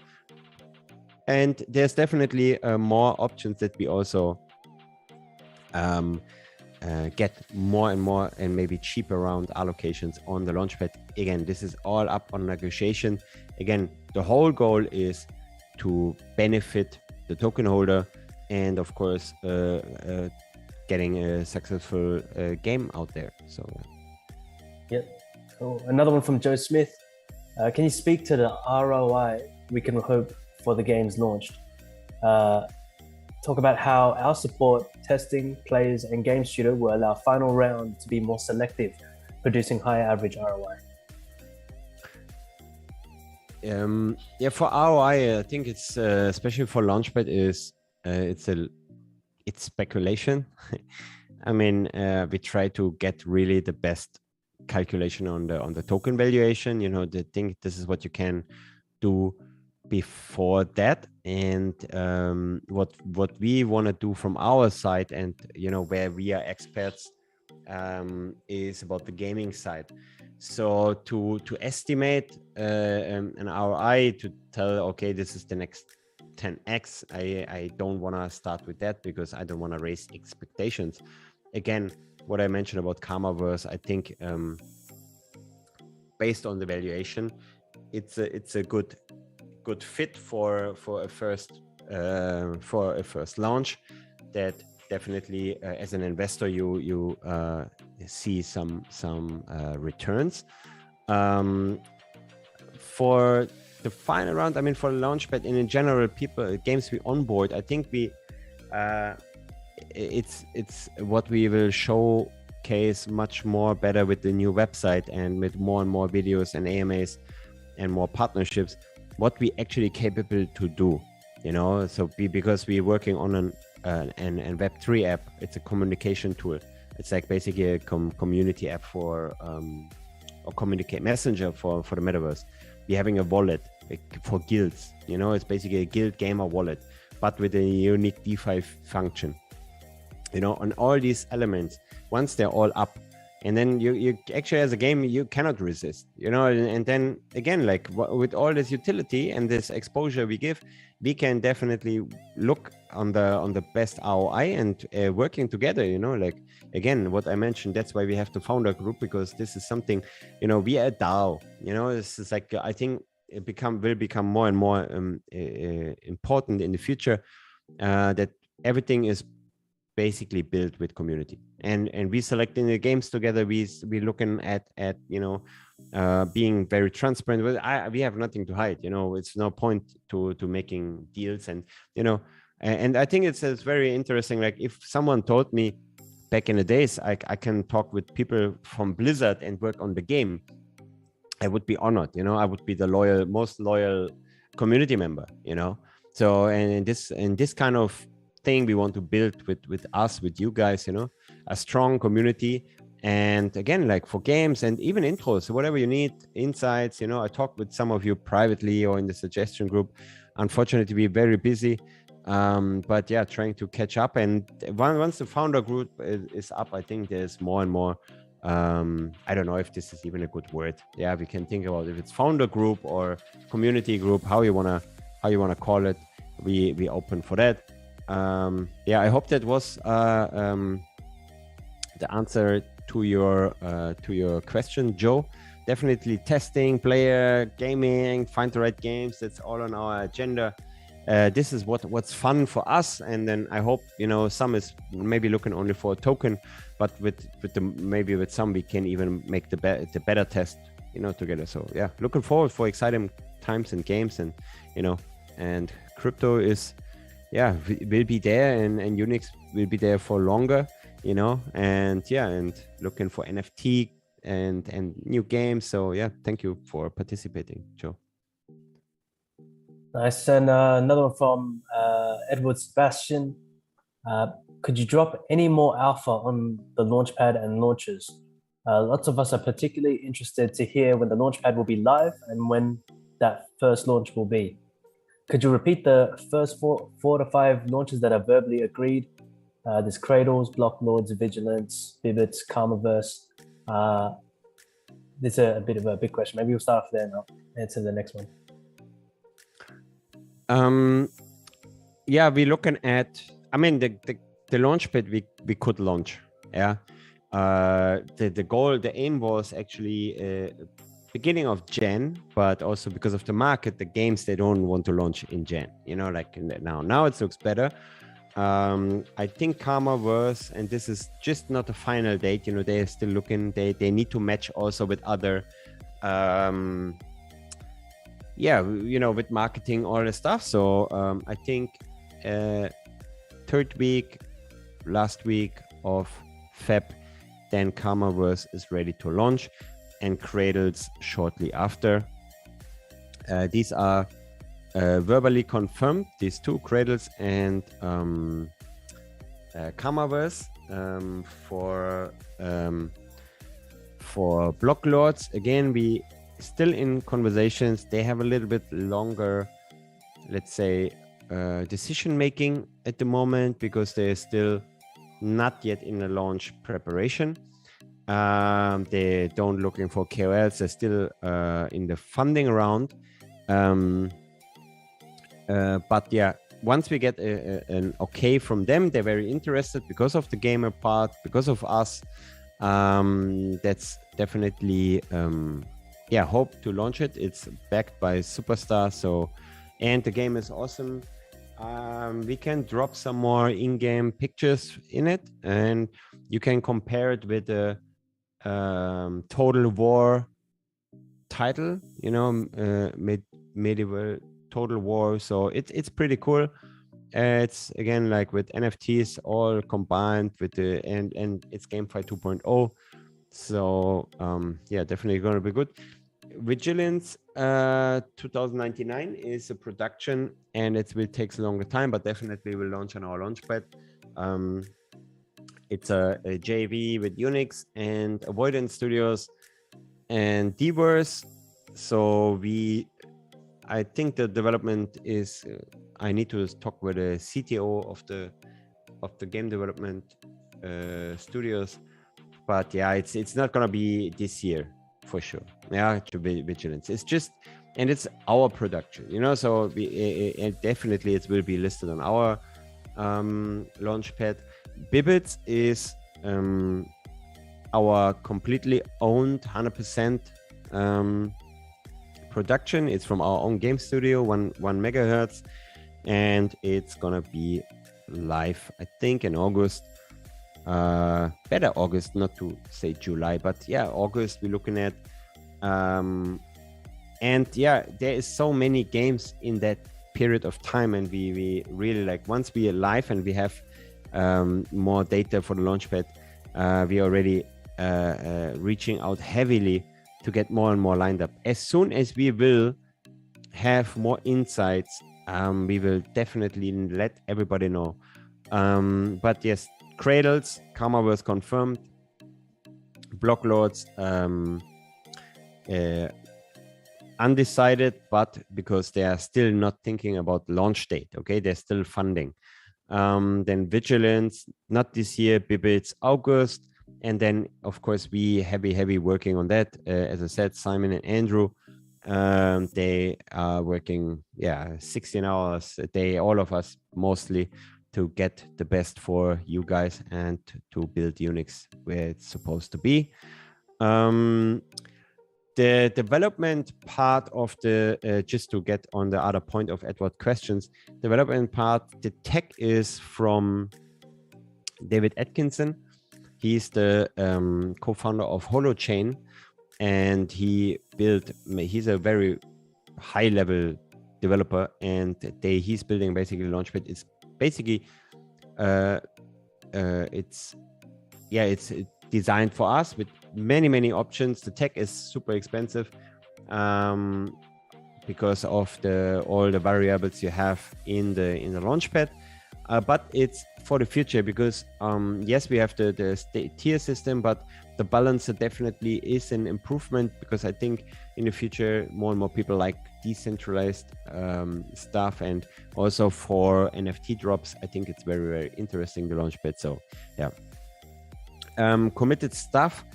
and there's definitely more options that we also get more and more, and maybe cheaper round allocations on the Launchpad. Again, this is all up on negotiation. Again, the whole goal is to benefit the token holder, and of course getting a successful game out there. So Yep. Cool. Another one from Joe Smith. Can you speak to the ROI we can hope for the games launched? Talk about how our support, testing, players, and game studio will allow final round to be more selective, producing higher average ROI. Yeah, for ROI, I think it's especially for Launchpad is it's speculation. I mean, we try to get really the best calculation on the token valuation. You know, this is what you can do before that, and what we want to do from our side, and you know, where we are experts, is about the gaming side. So to estimate an ROI, to tell, okay, this is the next 10x, I don't want to start with that, because I don't want to raise expectations. Again, what I mentioned about Karmaverse, I think based on the valuation, it's a good fit for a first launch. That definitely, as an investor, you see some returns. For the final round, I mean, for Launchpad and in general, games we onboard, I think it's what we will showcase much more better with the new website and with more and more videos and AMAs and more partnerships, what we actually capable to do, so because we're working on an Web3 app. It's a communication tool. It's like basically a community app for or communicate messenger for the metaverse. We're having a wallet for guilds. It's basically a guild gamer wallet, but with a unique DeFi function. On all these elements, once they're all up, and then you actually, as a game, you cannot resist. And then again, like with all this utility and this exposure we give, we can definitely look on the best ROI and working together. Like again, what I mentioned, that's why we have the founder group, because this is something, we are a DAO. This is like, I think it will become more and more important in the future, that everything is basically built with community, and we selecting the games together. We looking at being very transparent. We have nothing to hide. It's no point to making deals, and and I think it's very interesting. Like if someone told me back in the days I can talk with people from Blizzard and work on the game, I would be honored. I would be the most loyal community member. So and this kind of thing we want to build with you guys, a strong community. And again, like for games and even intros, whatever you need, insights, I talked with some of you privately or in the suggestion group. Unfortunately, we're very busy, but yeah, trying to catch up. And once the founder group is up, I think there's more and more, I don't know if this is even a good word. Yeah, we can think about if it's founder group or community group, how you wanna call it. We open for that. Yeah, I hope that was the answer to your question, Joe. Definitely testing, player, gaming, find the right games. That's all on our agenda. This is what's fun for us, and then I hope some is maybe looking only for a token, but maybe with some we can even make the better test together. So yeah, looking forward for exciting times and games, and and crypto is. Yeah, will be there, and Unix will be there for longer, and yeah, and looking for NFT and new games. So yeah, thank you for participating, Joe. Nice. And another one from Edward Sebastian. Could you drop any more alpha on the Launchpad and launches? Lots of us are particularly interested to hear when the Launchpad will be live and when that first launch will be. Could you repeat the first four to five launches that are verbally agreed? There's Cradles, Block Lords, Vigilance, Bibbits, Karmaverse. This is a bit of a big question. Maybe we'll start off there and I'll answer the next one. Yeah, we're looking at, I mean, the Launchpad we could launch. Yeah. The goal, the aim was actually beginning of Jan, but also because of the market, the games they don't want to launch in Jan, like now it looks better. I think Karmaverse, and this is just not a final date, they are still looking, they need to match also with other with marketing, all the stuff. So I think last week of Feb, then Karmaverse is ready to launch, and Cradles shortly after. These are verbally confirmed, these two, Cradles and Karmaverse. For Block Lords, again, we still in conversations. They have a little bit longer, let's say, decision making at the moment, because they're still not yet in the launch preparation. They don't looking for KOLs. They're still in the funding round. But yeah, once we get an okay from them, they're very interested because of the gamer part, because of us. That's definitely yeah, hope to launch it. It's backed by Superstar, so, and the game is awesome. We can drop some more in-game pictures in it, and you can compare it with the Total War title, you know, medieval Total War. So it's pretty cool. It's again like with NFTs all combined with the and it's GameFi 2.0. So yeah, definitely going to be good. Vigilance 2099 is a production, and it will take a longer time, but definitely will launch on our Launchpad. It's a JV with Unix and Avoidance Studios and Diverse. So I think the development is I need to talk with the CTO of the game development studios, but yeah, it's not gonna be this year for sure. Yeah, to be Vigilance. It's just, and it's our production, you know. So definitely it will be listed on our Launchpad. Bibbits is our completely owned 100% production. It's from our own game studio, 1 megahertz, and it's gonna be live, I think, in August. Better August, not to say July, but yeah, August we're looking at. And yeah, there is so many games in that period of time, and we really like, once we are live and we have more data for the Launchpad, we already reaching out heavily to get more and more lined up. As soon as we will have more insights, we will definitely let everybody know. But yes, Cradles, Karma was confirmed. Blocklords, undecided, but because they are still not thinking about launch date. Okay, they're still funding. Then Vigilance, not this year. Bibbits, August. And then, of course, we heavy working on that. As I said, Simon and Andrew, they are working, 16 hours a day, all of us mostly, to get the best for you guys and to build Unix where it's supposed to be. The development part of the, just to get on the other point of Edward questions, development part, the tech is from David Atkinson. He's the co-founder of Holochain, and he's a very high level developer, and he's building basically Launchpad. It's basically it's designed for us with many options. The tech is super expensive because of all the variables you have in the Launchpad, but it's for the future, because yes, we have the tier system, but the balancer definitely is an improvement, because I think in the future more and more people like decentralized stuff, and also for NFT drops, I think it's very interesting, the Launchpad. So yeah, committed stuff.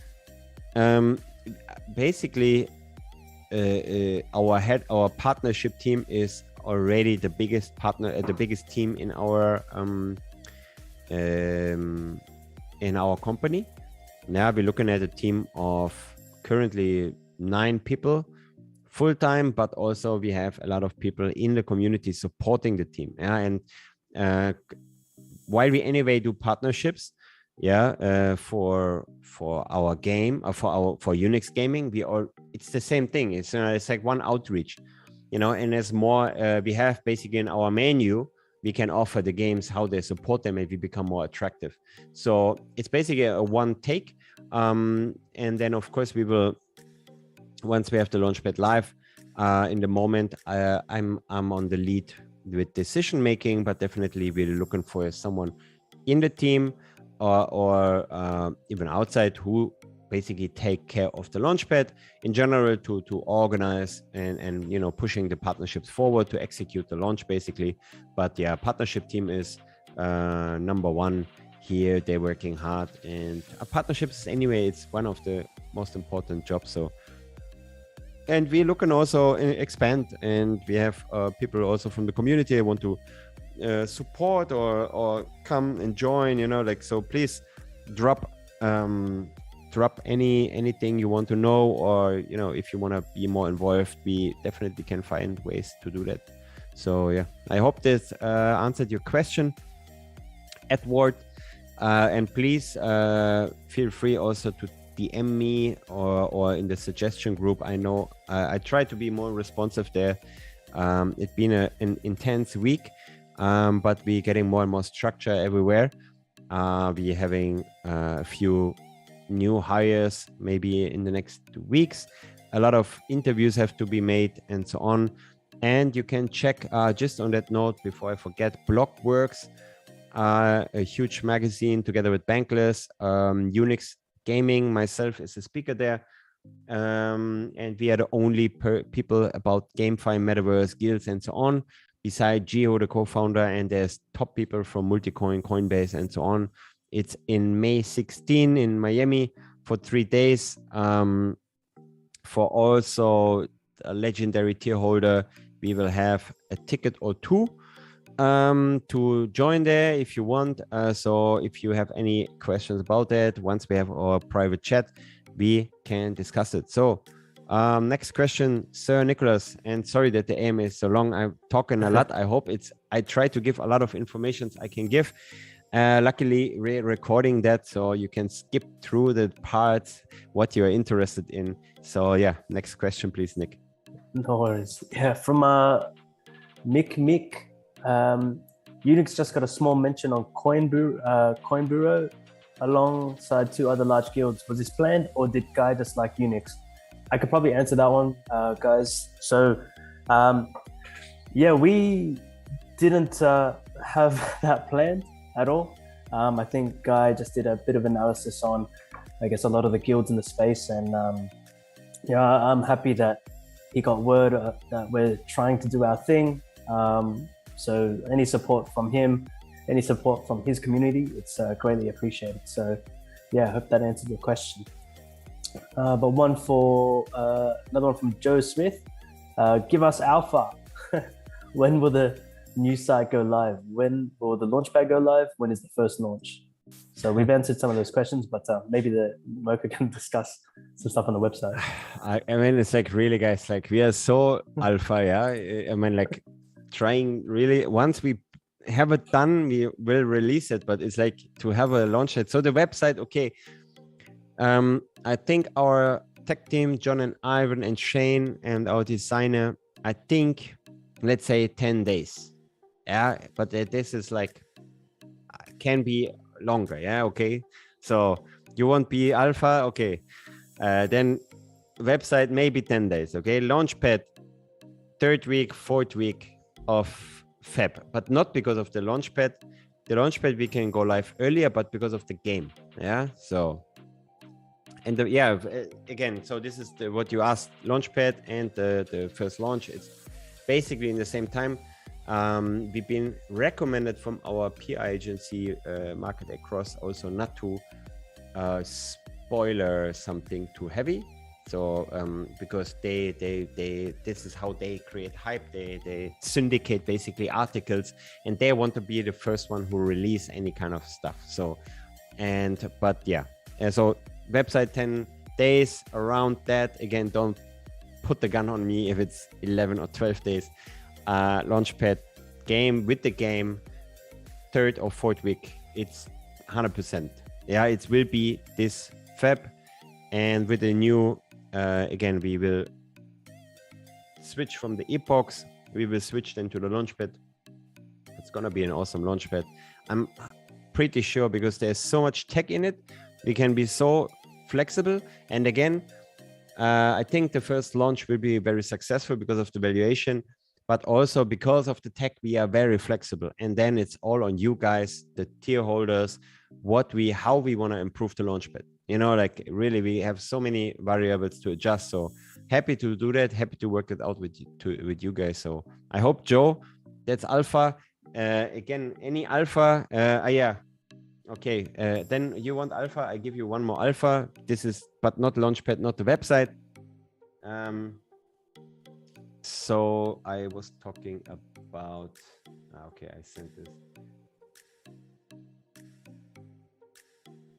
Basically, our partnership team is already the biggest partner, the biggest team in our company. Now we're looking at a team of currently 9 people full time, but also we have a lot of people in the community supporting the team. And while we anyway do partnerships, for our game, for Unix gaming, it's the same thing. It's like one outreach, and as more we have basically in our menu, we can offer the games, how they support them, and we become more attractive. So it's basically a one take. And then of course we will, once we have the Launchpad live, in the moment, I'm on the lead with decision making, but definitely we're looking for someone in the team or even outside who basically take care of the Launchpad in general to organize and pushing the partnerships forward to execute the launch basically. But yeah, partnership team is number one here. They're working hard, and partnerships anyway, it's one of the most important jobs. So, and we're looking also expand, and we have people also from the community who want to support or come and join, so please drop drop anything you want to know, or if you want to be more involved, we definitely can find ways to do that. So yeah, I hope this answered your question, Edward. And please feel free also to DM me or in the suggestion group. I know I try to be more responsive there. It's been an intense week, but we're getting more and more structure everywhere. We're having a few new hires maybe in the next 2 weeks. A lot of interviews have to be made and so on. And you can check, just on that note, before I forget, Blockworks, a huge magazine together with Bankless, Unix Gaming, myself as a speaker there. And we are the only people about GameFi, Metaverse, guilds, and so on, beside Geo, the co-founder, and there's top people from Multicoin, Coinbase, and so on. It's in May 16 in Miami for 3 days. For also a legendary tier holder, we will have a ticket or 2 to join there if you want. So if you have any questions about that, once we have our private chat, we can discuss it. So next question, Sir Nicholas, and sorry that the AMA is so long. I'm talking a lot. I try to give a lot of information I can give. Luckily, we're recording that, so you can skip through the parts what you're interested in. So yeah, next question, please, Nick. No worries. Yeah, from Mick. Unix just got a small mention on Coin Bureau alongside 2 other large guilds. Was this planned, or did Guy just like Unix? I could probably answer that one, guys. So, yeah, we didn't have that planned at all. I think Guy just did a bit of analysis on, I guess, a lot of the guilds in the space, and yeah, I'm happy that he got word that we're trying to do our thing. So any support from him, any support from his community, it's greatly appreciated. So yeah, I hope that answered your question. But another one from Joe Smith. Give us alpha. When will the new site go live? When will the Launchpad go live? When is the first launch? So we've answered some of those questions, but maybe the Mirko can discuss some stuff on the website. I mean, it's like, really, guys, like, we are so alpha, yeah. I mean, like, trying really, once we have it done, we will release it, but it's like to have a launch it. So the website, okay. I think our tech team, John and Ivan and Shane, and our designer, I think, let's say 10 days. Yeah, but this is like, can be longer. Yeah, okay. So you won't be alpha, okay. Then website maybe 10 days, okay. Launchpad 3rd week, 4th week of Feb, but not because of the Launchpad. The Launchpad we can go live earlier, but because of the game. Yeah. So, and yeah, again, so this is what you asked, Launchpad and the first launch. It's basically in the same time. We've been recommended from our PR agency, Market Across, also not to spoiler something too heavy. So because they this is how they create hype. They syndicate basically articles, and they want to be the first one who release any kind of stuff. So, but yeah, so website 10 days, around that. Again, don't put the gun on me if it's 11 or 12 days. Launchpad game with the game 3rd or 4th week. It's 100%. Yeah, it will be this Feb, and with the new. Again, we will switch from the epochs. We will switch then to the Launchpad. It's gonna be an awesome Launchpad. I'm pretty sure, because there's so much tech in it. We can be so flexible. And again, I think the first launch will be very successful because of the valuation, but also because of the tech, we are very flexible. And then it's all on you guys, the tier holders, how we want to improve the Launchpad. You know, like, really, we have so many variables to adjust. So happy to do that. Happy to work it out with you guys. So I hope, Joe, that's alpha. Again, any alpha? Yeah. Okay. Then you want alpha? I give you one more alpha. This is, but not Launchpad, not the website. So I was talking about. Okay, I sent this.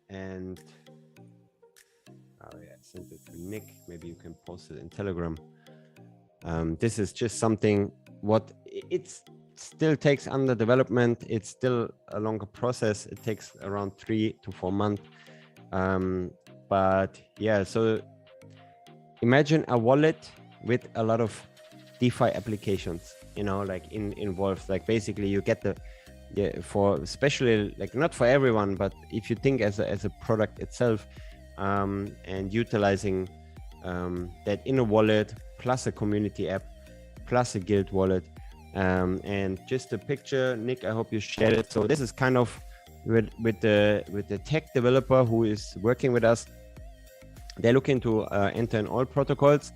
And Oh yeah, I sent it to Nick. Maybe you can post it in Telegram. This is just something what it still takes under development. It's still a longer process. It takes around 3 to 4 months. But yeah, so imagine a wallet with a lot of DeFi applications, you know, like involved. Like basically you get the, yeah, for especially like not for everyone, but if you think as a product itself, and utilizing that in a wallet plus a community app plus a guild wallet, and just a picture, Nick, I hope you shared it. So this is kind of with the tech developer who is working with us. They're looking to enter in all protocols,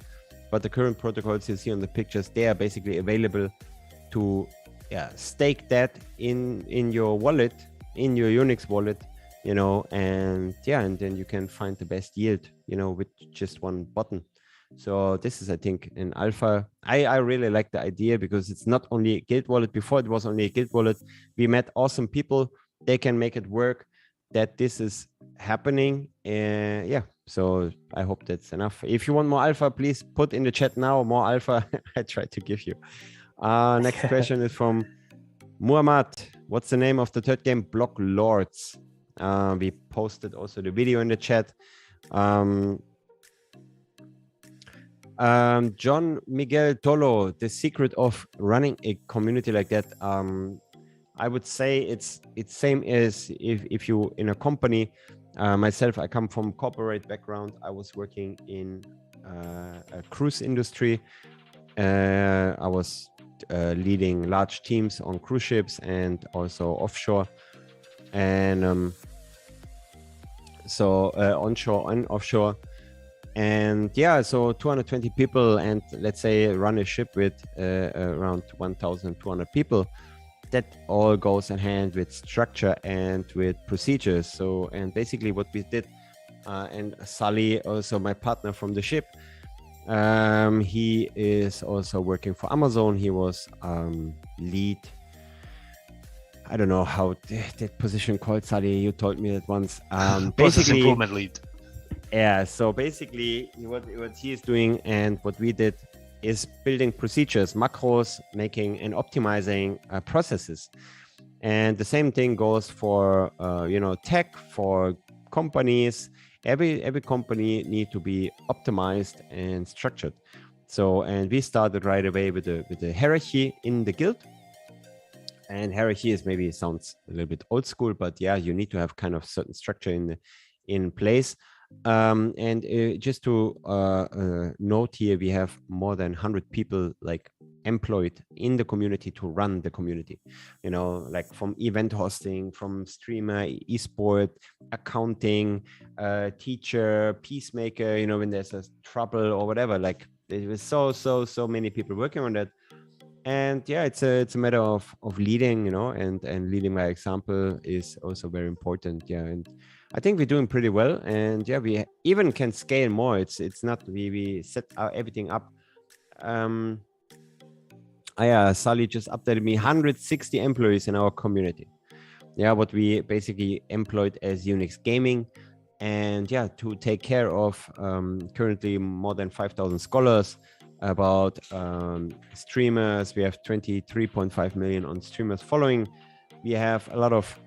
but the current protocols you see on the pictures, they are basically available to stake that in your wallet, in your Unix wallet, you know, and then you can find the best yield, you know, with just one button. So this is, I think, in alpha. I really like the idea because it's not only a guild wallet. Before it was only a guild wallet. We met awesome people. They can make it work. That this is happening. So I hope that's enough. If you want more alpha, please put in the chat now. More alpha. I try to give you. Next question is from Muhammad. What's the name of the third game? Block Lords. We posted also the video in the chat. John Miguel Tolo, the secret of running a community like that. I would say it's same as if you in a company. Myself, I come from corporate background. I was working in a cruise industry. I was leading large teams on cruise ships and also offshore, and onshore and offshore. And so 220 people, and let's say run a ship with around 1,200 people. That all goes in hand with structure and with procedures. So, and basically what we did, and Sully, also my partner from the ship, he is also working for Amazon. He was lead. I don't know how that position called, Sully. You told me that once. Process improvement lead. Yeah, so basically what he is doing and what we did is building procedures, macros, making and optimizing processes. And the same thing goes for tech, for companies. Every company need to be optimized and structured. So, and we started right away with the hierarchy in the guild. And hierarchy is maybe sounds a little bit old school, but yeah, you need to have kind of certain structure in place. Just to note here, we have more than 100 people like employed in the community to run the community, you know, like from event hosting, from streamer, esport, accounting, teacher, peacemaker, you know, when there's a trouble or whatever. Like there was so many people working on that. And it's a matter of leading, you know, and leading by example is also very important. And I think we're doing pretty well, and we even can scale more. It's not we set everything up. Sally just updated me, 160 employees in our community. What we basically employed as Unix Gaming, and to take care of currently more than 5,000 scholars, about streamers. We have 23.5 million on streamers following. We have a lot of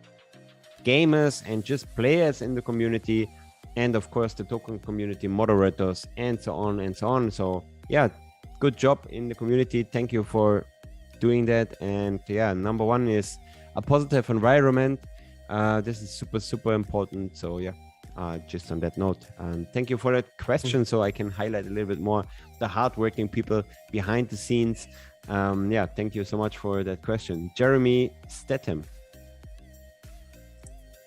gamers and just players in the community, and of course the token community moderators, and so on and so on. So good job in the community. Thank you for doing that. And number one is a positive environment. This is super important. So just on that note, thank you for that question, so I can highlight a little bit more the hardworking people behind the scenes. Thank you so much for that question. Jeremy Stetham.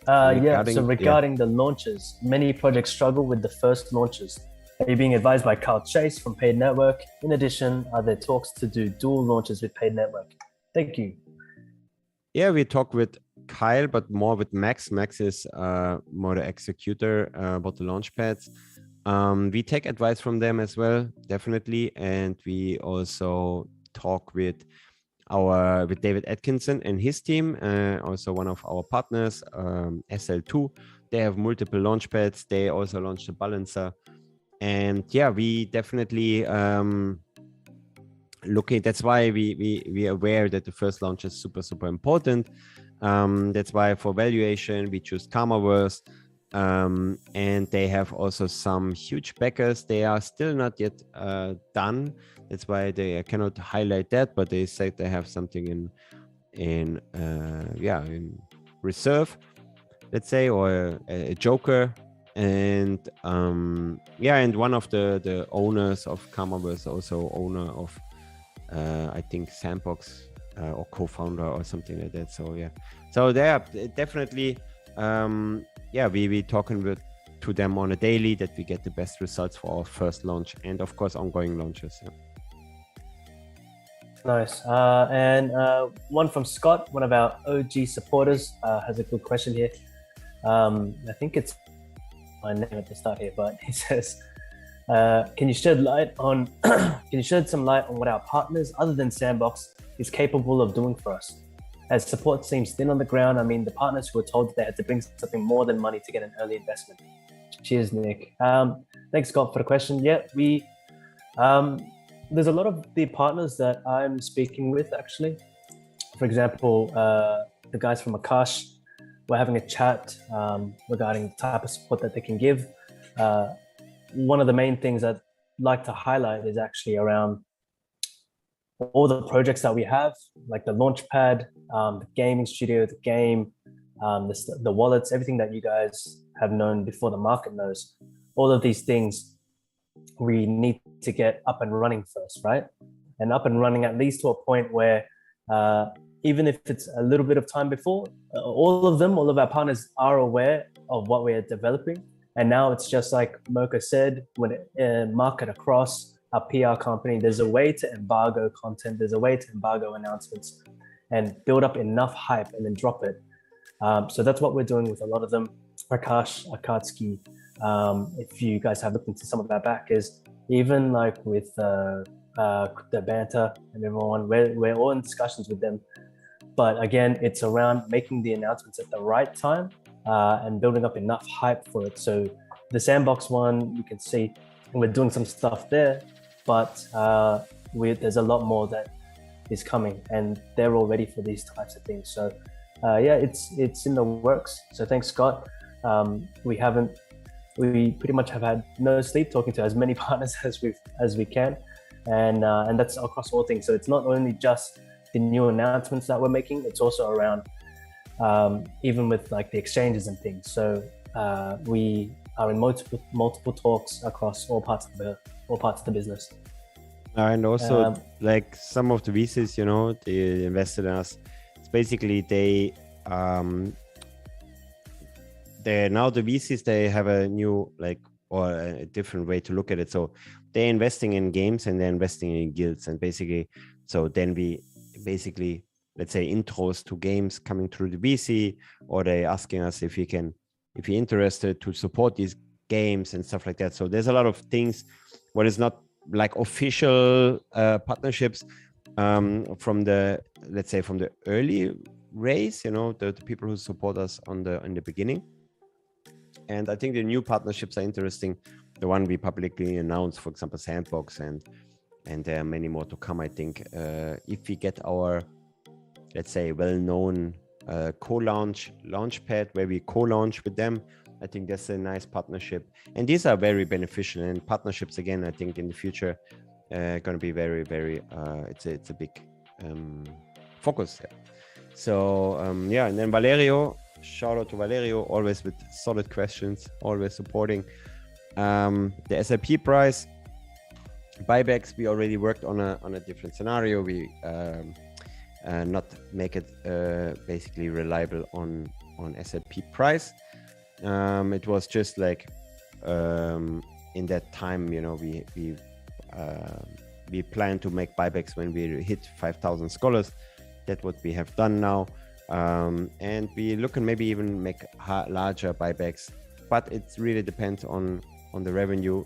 Regarding the launches, many projects struggle with the first launches. Are you being advised by Carl Chase from Paid Network? In addition, are there talks to do dual launches with Paid Network? Thank you. We talk with Kyle, but more with Max. Max is more the executor about the Launchpads. We take advice from them as well, definitely. And we also talk with David Atkinson and his team, also one of our partners, SL2, They have multiple launchpads. They also launched a balancer. And yeah, we definitely looking. That's why we are aware that the first launch is super important. That's why for valuation we choose Karmaverse, and they have also some huge backers. They are still not yet done. That's why I cannot highlight that, but they said they have something in reserve, let's say, or a joker. And and one of the owners of Karmaverse, also owner of I think Sandbox or co-founder or something like that. So yeah, so they are definitely we talking to them on a daily that we get the best results for our first launch, and of course ongoing launches. Yeah. Nice. And one from Scott, one of our OG supporters, has a good question here. I think it's my name at the start here, but he says, can you shed some light on what our partners other than Sandbox is capable of doing for us? As support seems thin on the ground, I mean, the partners who were told that they had to bring something more than money to get an early investment. Cheers, Nick. Thanks, Scott, for the question. Yeah, there's a lot of the partners that I'm speaking with, actually. For example, the guys from Akash, we're having a chat regarding the type of support that they can give. One of the main things I'd like to highlight is actually around all the projects that we have, like the Launchpad, the gaming studio, the game, the wallets, everything that you guys have known before the market knows. All of these things we need to get up and running first, right? And up and running at least to a point where even if it's a little bit of time before, all of our partners are aware of what we're developing. And now it's just like Mirko said, when market across a PR company, there's a way to embargo content, there's a way to embargo announcements and build up enough hype and then drop it. So that's what we're doing with a lot of them. Prakash, Akatsuki, if you guys have looked into some of our backers, even like with the banter and everyone, we're all in discussions with them. But again, it's around making the announcements at the right time and building up enough hype for it. So the Sandbox one, you can see we're doing some stuff there, but there's a lot more that is coming, and they're all ready for these types of things. So it's in the works. So thanks, Scott. We pretty much have had no sleep talking to as many partners as we can, and that's across all things. So it's not only just the new announcements that we're making, it's also around even with like the exchanges and things. So we are in multiple talks across all parts of the business. And also like some of the VCs, they invested in us. It's basically they're now the VCs, they have a new or a different way to look at it. So they're investing in games and they're investing in guilds, and so then we basically, let's say, intros to games coming through the VC, or they asking us if we're interested to support these games and stuff like that. So there's a lot of things what is not like official partnerships from the early race, the people who support us in the beginning. And I think the new partnerships are interesting. The one we publicly announced, for example, Sandbox, and there are many more to come. I think if we get our, let's say, well-known Launchpad, where we co-launch with them, I think that's a nice partnership. And these are very beneficial. And partnerships, again, I think in the future, going to be very, very, it's a big focus. Yeah. So, and then Valerio, shout out to Valerio, always with solid questions, always supporting. The SIP price, buybacks, we already worked on a different scenario. We not make it basically reliable on SIP price. It was just like in that time, we plan to make buybacks when we hit 5,000 scholars. That's what we have done now, and we look and maybe even make larger buybacks, but it really depends on the revenue.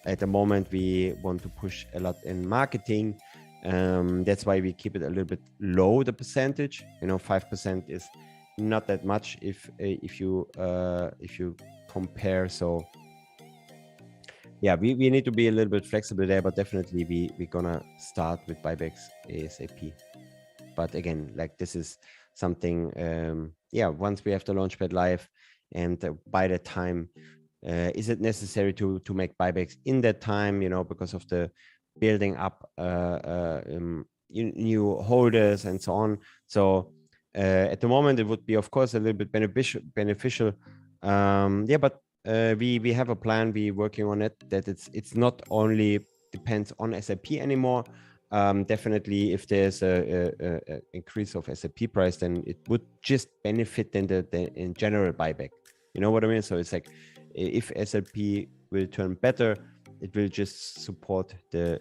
At the moment, we want to push a lot in marketing. That's why we keep it a little bit low, the percentage. 5% is not that much if you compare. So yeah, we need to be a little bit flexible there, but definitely we're gonna start with buybacks ASAP. But again, like this is something, once we have the Launchpad live, and by that time, is it necessary to make buybacks in that time, because of the building up new holders and so on. So at the moment, it would be, of course, a little bit beneficial. But we have a plan. We're working on it, that it's not only depends on SAP anymore. Definitely, if there's a increase of SAP price, then it would just benefit in the in general buyback. You know what I mean? So it's like, if SAP will turn better, it will just support the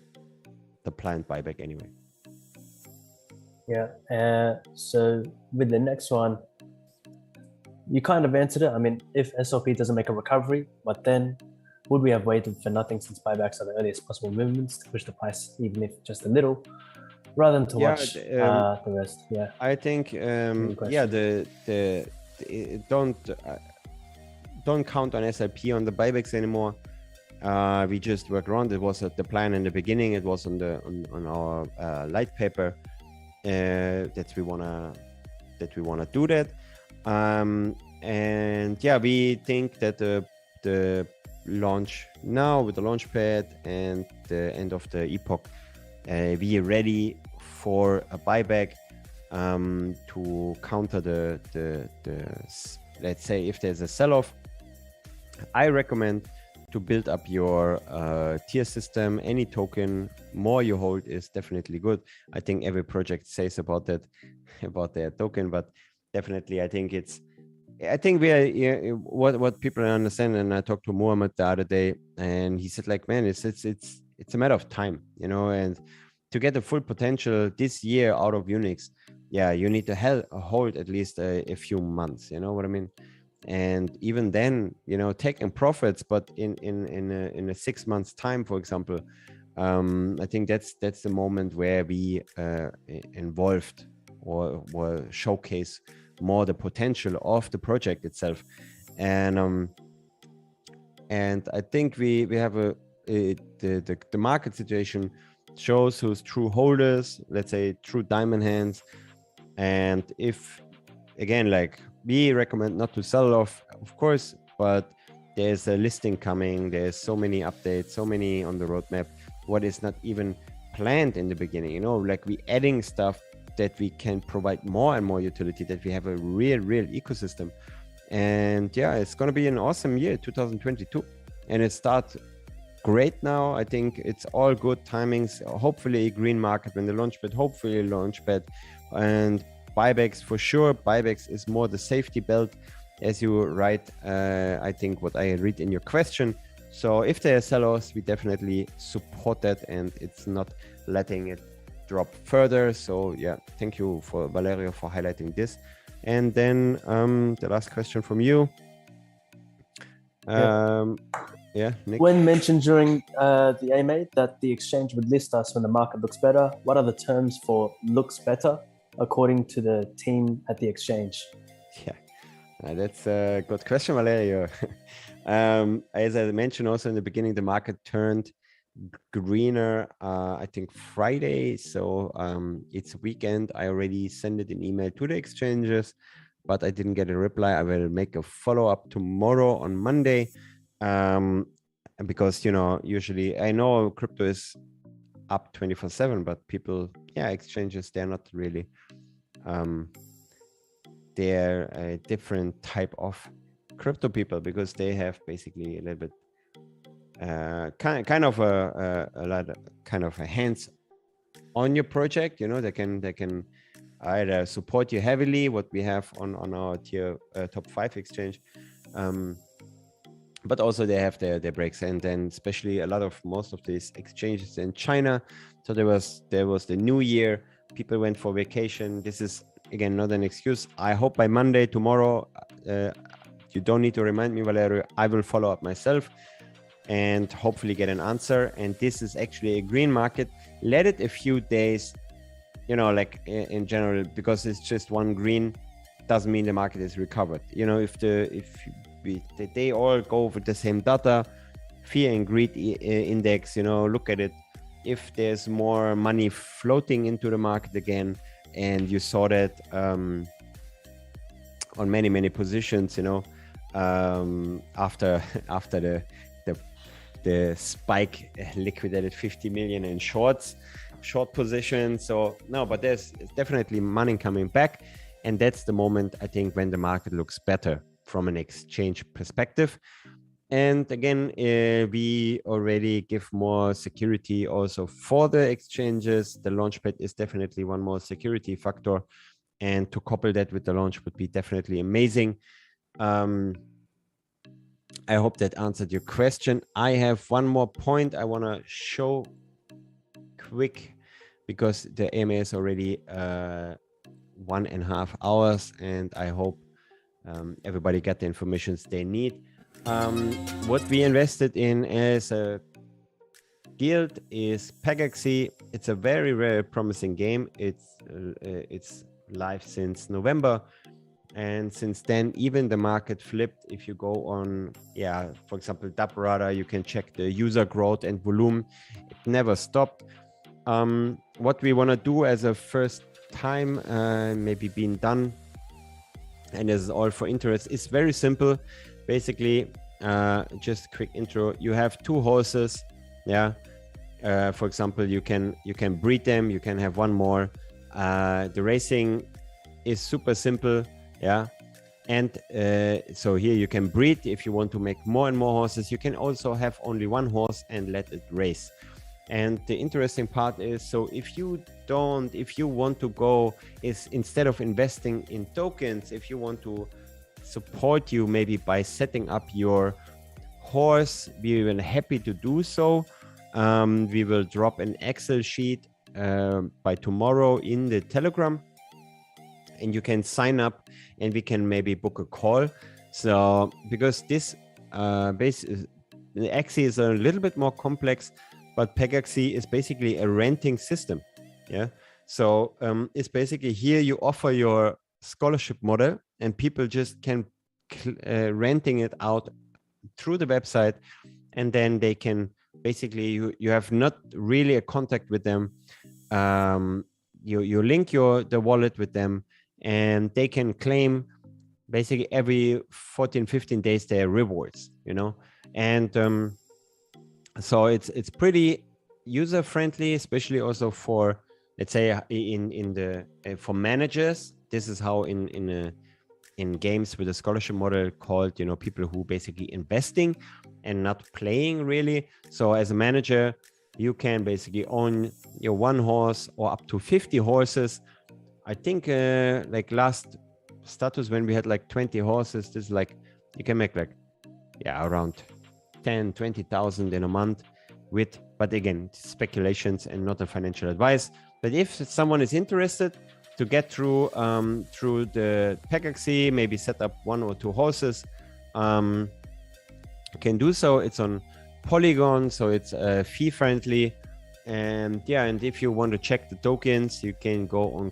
planned buyback anyway. Yeah. So with the next one, you kind of answered it. I mean, if SLP doesn't make a recovery, but then would we have waited for nothing, since buybacks are the earliest possible movements to push the price, even if just a little, rather than to watch the rest? Yeah. I think don't count on SIP on the buybacks anymore. We just work around. It was the plan in the beginning. It was on our light paper that we wanna do that. And yeah, we think that the launch now with the Launchpad and the end of the epoch, we are ready for a buyback to counter the let's say, if there's a sell-off. I recommend to build up your tier system. Any token more you hold is definitely good. I think every project says about that, about their token, but definitely I think we are, what people understand. And I talked to Mohammed the other day, and he said, like, man, it's a matter of time, and to get the full potential this year out of Unix, you need to hold at least a few months, you know what I mean? And even then, taking profits, but in a 6 months time, for example, I think that's the moment where we involved or showcase more the potential of the project itself. And I think we have the market situation shows who's true holders, let's say true diamond hands. And if, again, like, we recommend not to sell off, of course, but there's a listing coming. There's so many updates, so many on the roadmap, what is not even planned in the beginning, like we adding stuff that we can provide more and more utility, that we have a real ecosystem. And yeah, it's going to be an awesome year, 2022. And it starts great now. I think it's all good timings. Hopefully a green market when the Launchpad, hopefully Launchpad, and buybacks for sure. Buybacks is more the safety belt, as you write. I think what I read in your question. So if there are sellers, we definitely support that, and it's not letting it drop further. So yeah, thank you for Valerio for highlighting this. And then the last question from you. Nick. When mentioned during the AMA that the exchange would list us when the market looks better, what are the terms for looks better according to the team at the exchange? Yeah, that's a good question, Valerio. As I mentioned also in the beginning, the market turned greener, I think Friday. So it's weekend. I already sent it an email to the exchanges, but I didn't get a reply. I will make a follow-up tomorrow on Monday. Because, usually I know crypto is up 24/7, but people, exchanges, they're not really, they're a different type of crypto people, because they have basically a little bit kind of a hands on your project. They can either support you heavily, what we have on our tier top 5 exchange, but also they have their breaks. And then especially most of these exchanges in China, so there was the new year, people went for vacation. This is, again, not an excuse. I hope by Monday, tomorrow, you don't need to remind me, Valerio, I will follow up myself and hopefully get an answer. And this is actually a green market. Let it a few days, like in general, because it's just one green doesn't mean the market is recovered. You know, if they all go with the same data, fear and greed index, you know, look at it. If there's more money floating into the market again, and you saw that on many positions, you know, after the spike liquidated 50 million in short positions. So no, but there's definitely money coming back, and that's the moment, I think, when the market looks better from an exchange perspective. And again, we already give more security also for the exchanges. The Launchpad is definitely one more security factor, and to couple that with the launch would be definitely amazing. I hope that answered your question. I have one more point I want to show quick, because the AMA is already 1.5 hours, and I hope everybody got the information they need. What we invested in as a guild is Pegaxy. It's a very promising game. It's live since November, and since then even the market flipped. If you go on, for example, Dabrada, you can check the user growth and volume. It never stopped. What we want to do as a first time, maybe being done, and this is all for interest, is very simple. Basically, just quick intro. You have 2 horses. For example, you can breed them. You can have one more. The racing is super simple. And so here you can breed. If you want to make more and more horses, you can also have only one horse and let it race. And the interesting part is, so if you want to go, is instead of investing in tokens, if you want to support you maybe by setting up your horse, we will happy to do so. We will drop an Excel sheet by tomorrow in the Telegram, and you can sign up and we can maybe book a call. So because this the Axie is a little bit more complex, but Pegaxy is basically a renting system. So it's basically, here you offer your scholarship model, and people just can renting it out through the website, and then they can basically, you have not really a contact with them. You link the wallet with them, and they can claim basically every 14-15 days their rewards, you know. And so it's pretty user friendly, especially also for, let's say, for managers. This is how in games with a scholarship model called, you know, people who basically investing and not playing really. So as a manager, you can basically own your one horse or up to 50 horses. I think like last status, when we had like 20 horses, this is like, you can make like around 10-20,000 in a month with, but again, speculations and not a financial advice. But if someone is interested to get through the Pegaxy, maybe set up 1 or 2 horses, can do so. It's on Polygon, so it's fee friendly. And and if you want to check the tokens, you can go on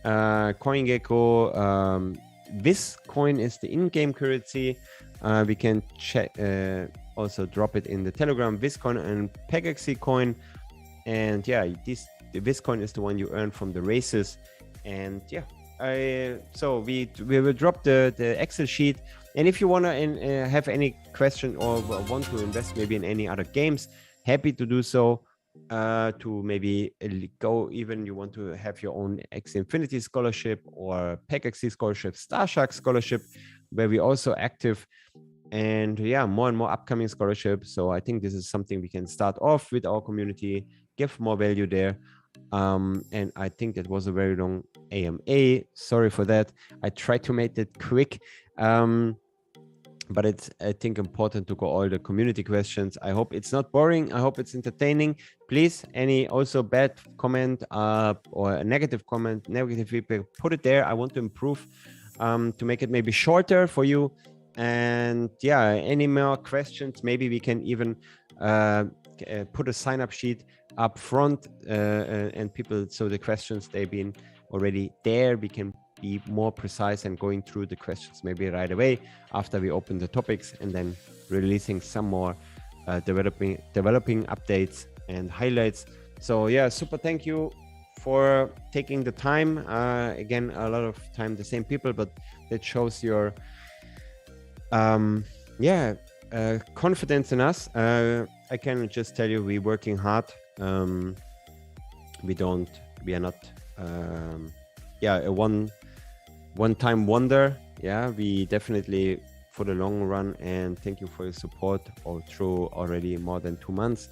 CoinGecko. This coin is the in-game currency. We can check, also drop it in the Telegram, Viscoin and Pegaxy coin. And the Viscoin is the one you earn from the races. And so we will drop the Excel sheet. And if you want to have any question or want to invest maybe in any other games, happy to do so. To maybe go, even you want to have your own X Infinity scholarship or Pegaxy scholarship, Starshark scholarship, where we also active. And more and more upcoming scholarships. So I think this is something we can start off with our community, give more value there. And I think that was a very long AMA. Sorry for that. I tried to make it quick. But it's, I think, important to go all the community questions. I hope it's not boring. I hope it's entertaining. Please, any also bad comment or a negative comment, negative feedback, put it there. I want to improve to make it maybe shorter for you. And any more questions, maybe we can even put a sign-up sheet up front and people, so the questions they've been already there, we can be more precise and going through the questions maybe right away after we open the topics, and then releasing some more developing updates and highlights. So yeah, super thank you for taking the time. Again, a lot of time the same people, but that shows your confidence in us. I can just tell you, we're working hard. We are not a one-time wonder. Yeah, we definitely for the long run, and thank you for your support all through already more than 2 months.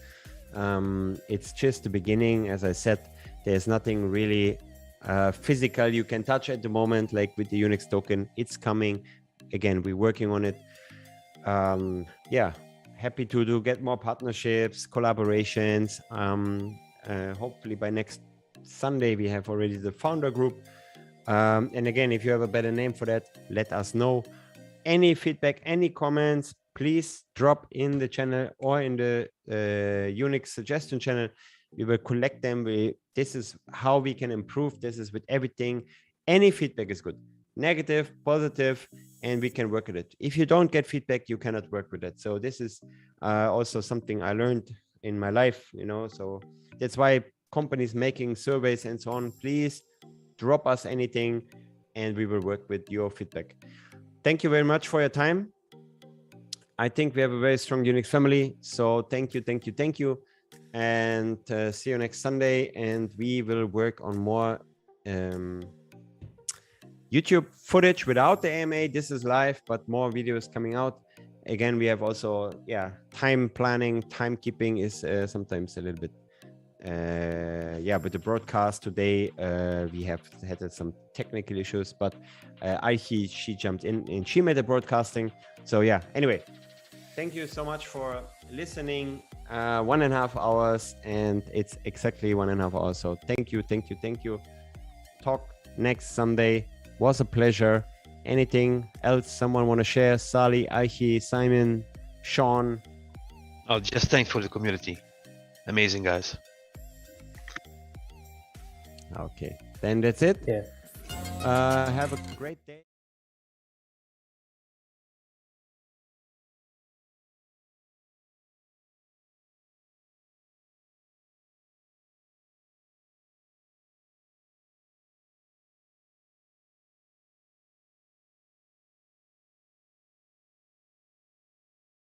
It's just the beginning. As I said, there's nothing really physical you can touch at the moment, like with the Unix token. It's coming. Again, we're working on it. Happy to get more partnerships, collaborations. Hopefully by next Sunday we have already the founder group. And again, if you have a better name for that, let us know. Any feedback, any comments, please drop in the channel or in the Unix suggestion channel. We will collect them. This is how we can improve. This is with everything. Any feedback is good, negative, positive, and we can work with it. If you don't get feedback, you cannot work with it. So this is also something I learned in my life, so that's why companies making surveys and so on, please drop us anything and we will work with your feedback. Thank you very much for your time. I think we have a very strong Unix family. So thank you. And see you next Sunday. And we will work on more YouTube footage without the AMA. This is live, but more videos coming out. Again, we have also, time planning, timekeeping is sometimes a little bit, with the broadcast today, we have had some technical issues, but she jumped in and she made the broadcasting. So anyway, thank you so much for listening. 1.5 hours, and it's exactly 1.5 hours. So thank you. Talk next Sunday. Was a pleasure. Anything else someone want to share? Sally, Aichi, Simon, Sean? Oh, just thanks for the community. Amazing guys. Okay, then that's it. Yeah. Have a great day.